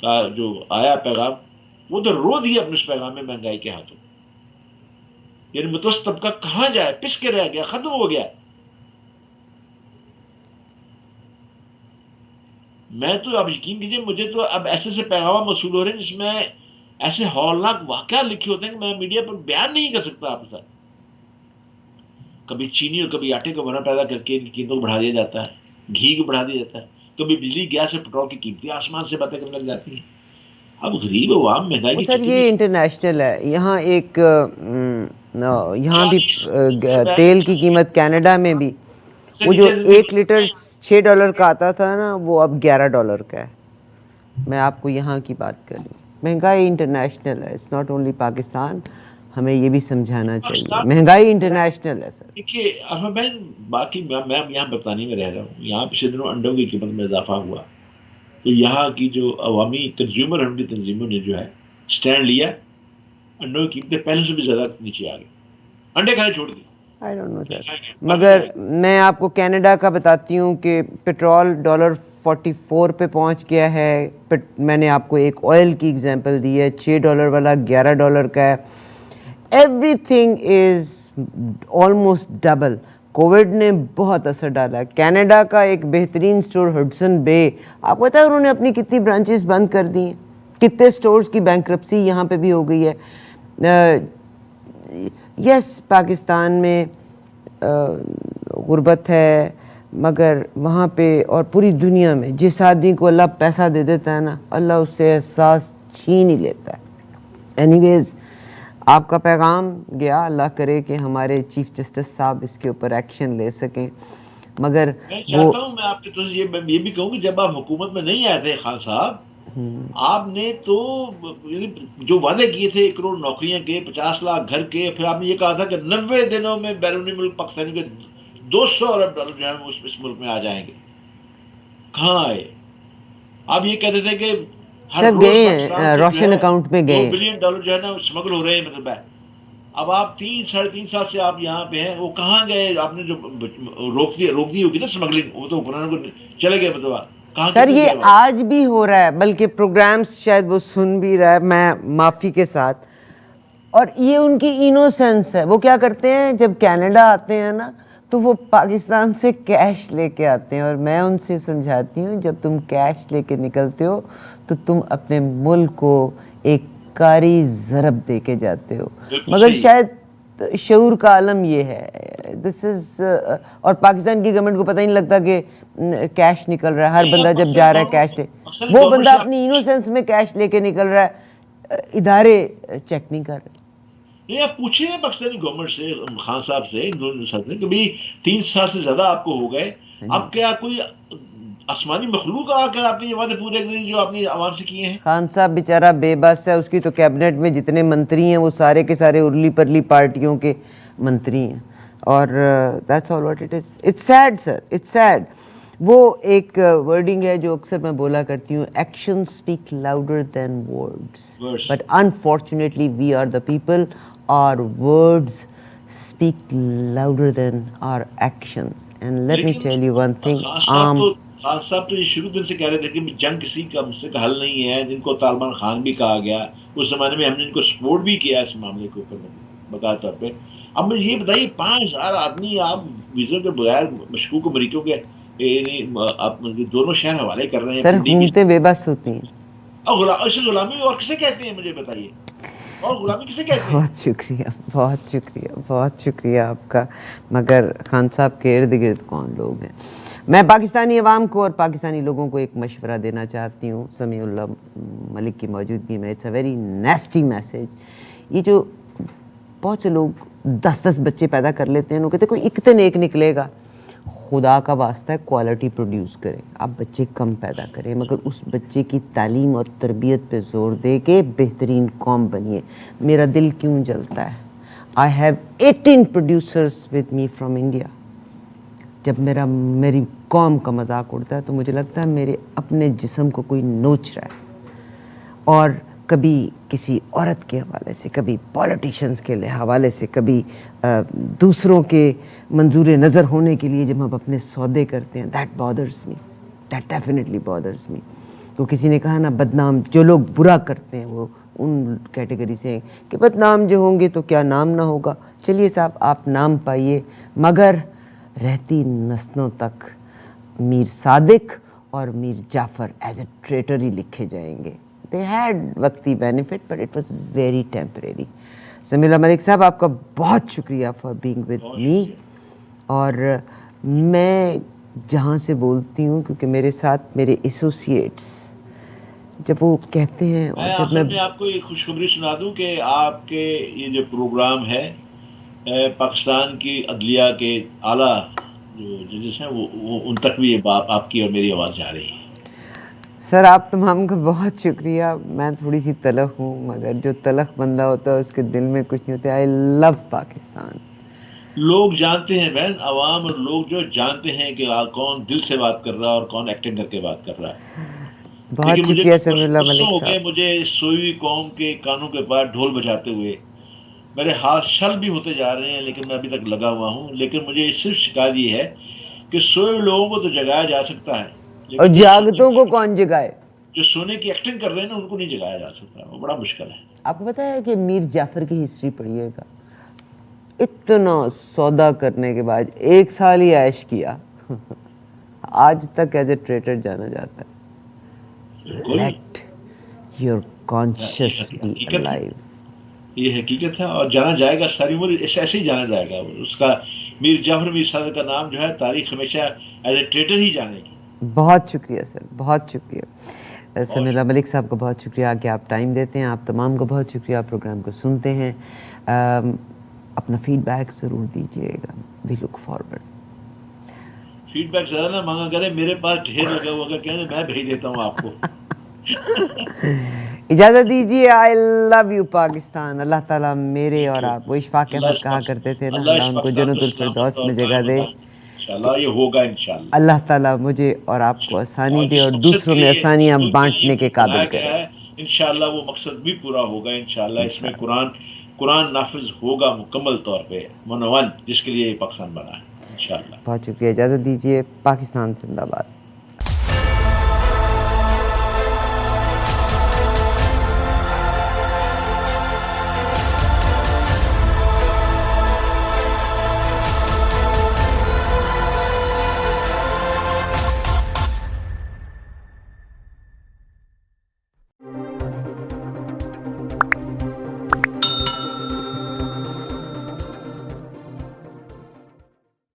کا جو آیا پیغام، وہ تو رو دیا اپنے اس پیغام میں مہنگائی کے ہاتھوں. یعنی متوسط طبقہ کہاں جائے، پس کے رہ گیا، ختم ہو گیا. میں تو اب یقین کیجئے مجھے تو اب ایسے پیغام موصول ہو رہے ہیں جس میں ایسے ہولناک واقعات لکھے ہوتے ہیں کہ میں میڈیا پر بیان نہیں کر سکتا آپ کے ساتھ. کبھی چینی اور کبھی آٹے کا بنا پیدا کر کے ان کی قیمتوں کو بڑھا دیا جاتا ہے، گھی کو بڑھا دیا جاتا ہے. کبھی بجلی، گیس اور پٹرول کی قیمتیں آسمان سے باتیں کرنے لگ جاتی ہیں. اب غریب عوام مہنگائی وہ کی سر چکی یہ انٹرنیشنل ہے. یہاں ایک یہاں بھی تیل کی قیمت کینیڈا میں بھی وہ جو 1 لیٹر $6 کا آتا تھا نا وہ اب $11 کا ہے. میں آپ کو یہاں کی بات کر لوں. مہنگائی انٹرنیشنل ہے، اٹس ناٹ اونلی پاکستان. ہمیں یہ بھی سمجھانا چاہیے مہنگائی انٹرنیشنل ہے سر. دیکھیے احمد بہن، باقی میں یہاں برطانیہ میں رہ رہا ہوں. یہاں پچھلے دنوں انڈوں کی قیمت میں اضافہ ہوا تو یہاں کی جو عوامی کنزیومر ہم کی تنظیموں نے جو ہے سٹینڈ لیا، انڈوں کی قیمتیں پہلے سے بھی زیادہ نیچے آ گئی، انڈے کھانے چھوڑ دی. آئی ڈونٹ نو سر. مگر میں آپ کو کینیڈا کا بتاتی ہوں کہ پٹرول $44 پہ پہنچ گیا ہے. میں نے آپ کو ایک آئل کی اگزامپل دی ہے، $6 والا $11 کا ہے. Every thing is almost double. Covid نے بہت اثر ڈالا ہے. کینیڈا کا ایک بہترین سٹور ہڈسن بے، آپ کو پتہ ہے انہوں نے اپنی کتنی برانچز بند کر دی ہیں، کتنے سٹورز کی بینکرپسی یہاں پہ بھی ہو گئی ہے. یس پاکستان میں غربت ہے، مگر وہاں پہ اور پوری دنیا میں جس آدمی کو اللہ پیسہ دے دیتا ہے نا، اللہ اس سے احساس چھین ہی لیتا ہے. اینی ویز آپ کا پیغام گیا، اللہ کرے کہ ہمارے چیف جسٹس صاحب اس کے اوپر ایکشن لے سکیں. مگر میں چاہتا ہوں میں آپ کی طرف یہ بھی کہوں کہ جب آپ حکومت میں نہیں آئے تھے خان صاحب، آپ نے تو جو وعدے کیے تھے 1 کروڑ نوکریاں کے، 50 لاکھ گھر کے، پھر آپ نے یہ کہا تھا کہ 90 دنوں میں بیرونی ملک پاکستانی کے $200 ارب جو ہے وہ اس ملک میں آ جائیں گے. کہاں آئے؟ آپ یہ کہتے تھے کہ ہر سب روز گئے پاکستان ہیں، سے روشن اکاؤنٹ میں گئے. $2 بلین جو ہے نا اسمگل ہو رہے ہیں مطلب ہے. اب آپ 3-3.5 سال سے آپ یہاں پہ ہیں، وہ کہاں گئے؟ آپ نے جو روک دی ہوگی نا اسمگلنگ، وہ تو کو چلے گئے مطلب. سر یہ آج بھی ہو رہا ہے، بلکہ پروگرامز شاید وہ سن بھی رہا ہے، میں معافی کے ساتھ. اور یہ ان کی انوسینس ہے. وہ کیا کرتے ہیں جب کینیڈا آتے ہیں نا تو وہ پاکستان سے کیش لے کے آتے ہیں، اور میں ان سے سمجھاتی ہوں جب تم کیش لے کے نکلتے ہو تو تم اپنے ملک کو ایک کاری ضرب دے کے جاتے ہو. مگر شاید شعور کا عالم یہ ہے دس از. اور پاکستان کی گورنمنٹ کو پتہ ہی نہیں لگتا کہ کیش نکل رہا ہے. ہر بندہ جب جا رہا ہے کیش لے، وہ بندہ اپنی انوسینس میں کیش لے کے نکل رہا ہے، ادارے چیک نہیں کر رہے. نہیں آپ پوچھیے نا پاکستانی گورنمنٹ سے، خان صاحب سے، ان دونوں ساتھ کہ بھائی 3 سال سے زیادہ آپ کو ہو گئے، اب کیا کوئی آسمانی مخلوق آ کر آپ نے یہ وعدے پورے کریں جو آپ نے عوام سے کیے ہیں؟ خان صاحب بیچارہ بے بس ہے، اس کی تو کیبنٹ میں جتنے منتری ہیں وہ سارے کے سارے ارلی پرلی پارٹیوں کے منتری ہیں، اور that's all what it is. It's sad sir, it's sad. وہ ایک ورڈنگ ہے جو اکثر میں بولا کرتی ہوں، action speak louder than words, but unfortunately we are the people, our words speak louder than our actions. And let me لیکن tell you one thing, Khan صاحب تو یہ شروع دن سے کہہ رہے تھے کہ جنگ کسی کا مستقل حل نہیں ہے، جن کو طالبان خان بھی کہا گیا، اس زمانے میں ہم نے ان کو سپورٹ بھی کیا اس معاملے کے اوپر بطور طور پہ. اب مجھے یہ بتائیے 5,000 آدمی آپ ویزوں کے بغیر مشکوک امریکیوں کے آپ دونوں شہر حوالے کر رہے ہیں سر پنڈی کی. حکومتیں بے بس ہوتی ہیں. اسے غلامی اور کسے کہتے ہیں مجھے بتائیے، اور غلامی کسے کہتے ہیں؟ بہت شکریہ، بہت شکریہ، بہت شکریہ آپ کا. مگر خان صاحب کے ارد گرد کون لوگ ہیں؟ میں پاکستانی عوام کو اور پاکستانی لوگوں کو ایک مشورہ دینا چاہتی ہوں سمیع اللہ ملک کی موجودگی میں. It's a very nasty message. یہ جو بہت سے لوگ 10 بچے پیدا کر لیتے ہیں، وہ کہتے ہیں کوئی ایک دن ایک نکلے گا. خدا کا واسطہ ہے کوالٹی پروڈیوس کریں، آپ بچے کم پیدا کریں، مگر اس بچے کی تعلیم اور تربیت پہ زور دے کے بہترین قوم بنیے. میرا دل کیوں جلتا ہے؟ I have 18 producers with me from India. جب میری قوم کا مذاق اڑتا ہے تو مجھے لگتا ہے میرے اپنے جسم کو کوئی نوچ رہا ہے. اور کبھی کسی عورت کے حوالے سے، کبھی پولیٹیشنز کے حوالے سے، کبھی دوسروں کے منظور نظر ہونے کے لیے جب ہم اپنے سودے کرتے ہیں، دیٹ بادرس می، دیٹ ڈیفینیٹلی بادرس می. تو کسی نے کہا نا بدنام، جو لوگ برا کرتے ہیں وہ ان کیٹیگری سے ہیں کہ بدنام جو ہوں گے تو کیا نام نہ ہوگا. چلیے صاحب آپ نام پائیے، مگر رہتی نسلوں تک میر صادق اور میر جعفر ایز اے ٹریٹر ہی لکھے جائیں گے. They had وقتی benefit but it was very temporary. سمیع اللہ ملک صاحب آپ کا بہت شکریہ for being with me. اور میں جہاں سے بولتی ہوں، کیونکہ میرے ساتھ میرے ایسوسیٹس جب وہ کہتے ہیں، اور جب میں آپ کو ایک خوشخبری سنا دوں کہ آپ کے یہ جو پروگرام ہے پاکستان کی عدلیہ کے اعلیٰ جو ججز ہیں وہ ان تک بھی آپ کی اور میری آواز جا رہی ہے. سر آپ تمام کا بہت شکریہ. میں تھوڑی سی تلخ ہوں، مگر جو تلخ بندہ ہوتا ہے اس کے دل میں کچھ نہیں ہوتا. آئی لو پاکستان. لوگ جانتے ہیں بہن، عوام اور لوگ جو جانتے ہیں کہ کون دل سے بات کر رہا ہے اور کون ایکٹنگ کر کے بات کر رہا ہے. بہت شکریہ سمیع اللہ ملک ہو صاحب. گئے مجھے سوئی قوم کے کانوں کے پاس ڈھول بجاتے ہوئے. میرے ہاتھ شل بھی ہوتے جا رہے ہیں لیکن میں ابھی تک لگا ہوا ہوں. لیکن مجھے صرف شکایت یہ ہے کہ سوئے لوگوں کو تو جگایا جا سکتا ہے، اور لیکن جاگتوں کو کون جگائے؟ جو سونے کی ایکٹنگ کر رہے ہیں نا ان کو نہیں جگایا جا سکتا. وہ بڑا مشکل ہے. آپ کو پتہ ہے کہ میر جعفر کی ہسٹری پڑھیے گا، اتنا سودا کرنے کے بعد 1 سال ہی عیش کیا، آج تک ایز اے ٹریٹر جانا جاتا ہے. Let your conscience be alive. یہ حقیقت ہے اور جانا جائے گا، ساری عمر ایسے ہی جانا جائے گا. اس کا میر جعفر میر صادق کا نام جو ہے تاریخ ہمیشہ ایز اے ٹریٹر ہی جانے گی. بہت شکریہ سر، بہت شکریہ. سمیع اللہ ملک صاحب کو بہت شکریہ کہ آپ ٹائم دیتے ہیں. آپ تمام کو بہت شکریہ آپ پروگرام کو سنتے ہیں. اپنا فیڈ بیک ضرور دیجیے گا. وی لک فارورڈ. فیڈ بیک زیادہ نہ مانگا کرے، میرے پاس ڈھیر لگا ہوا کہ کہنے میں بھیج دیتا ہوں آپ کو. اجازت دیجیے. آئی لو یو پاکستان. اللہ تعالیٰ میرے اور آپ، وہ اشفاق احمد کہا کرتے تھے نا، اللہ ان کو جنت الفردوس میں جگہ دے. انشاءاللہ یہ ہوگا انشاءاللہ. اللہ تعالیٰ مجھے اور آپ کو آسانی دے اور دوسروں میں آسانیاں بانٹنے کے قابل کرے. انشاءاللہ وہ مقصد بھی پورا ہوگا انشاءاللہ. اس میں قرآن نافذ ہوگا مکمل طور پہ منون، جس کے لیے پاکستان بنا ہے انشاءاللہ. بہت شکریہ. اجازت دیجیے. پاکستان زندہ باد.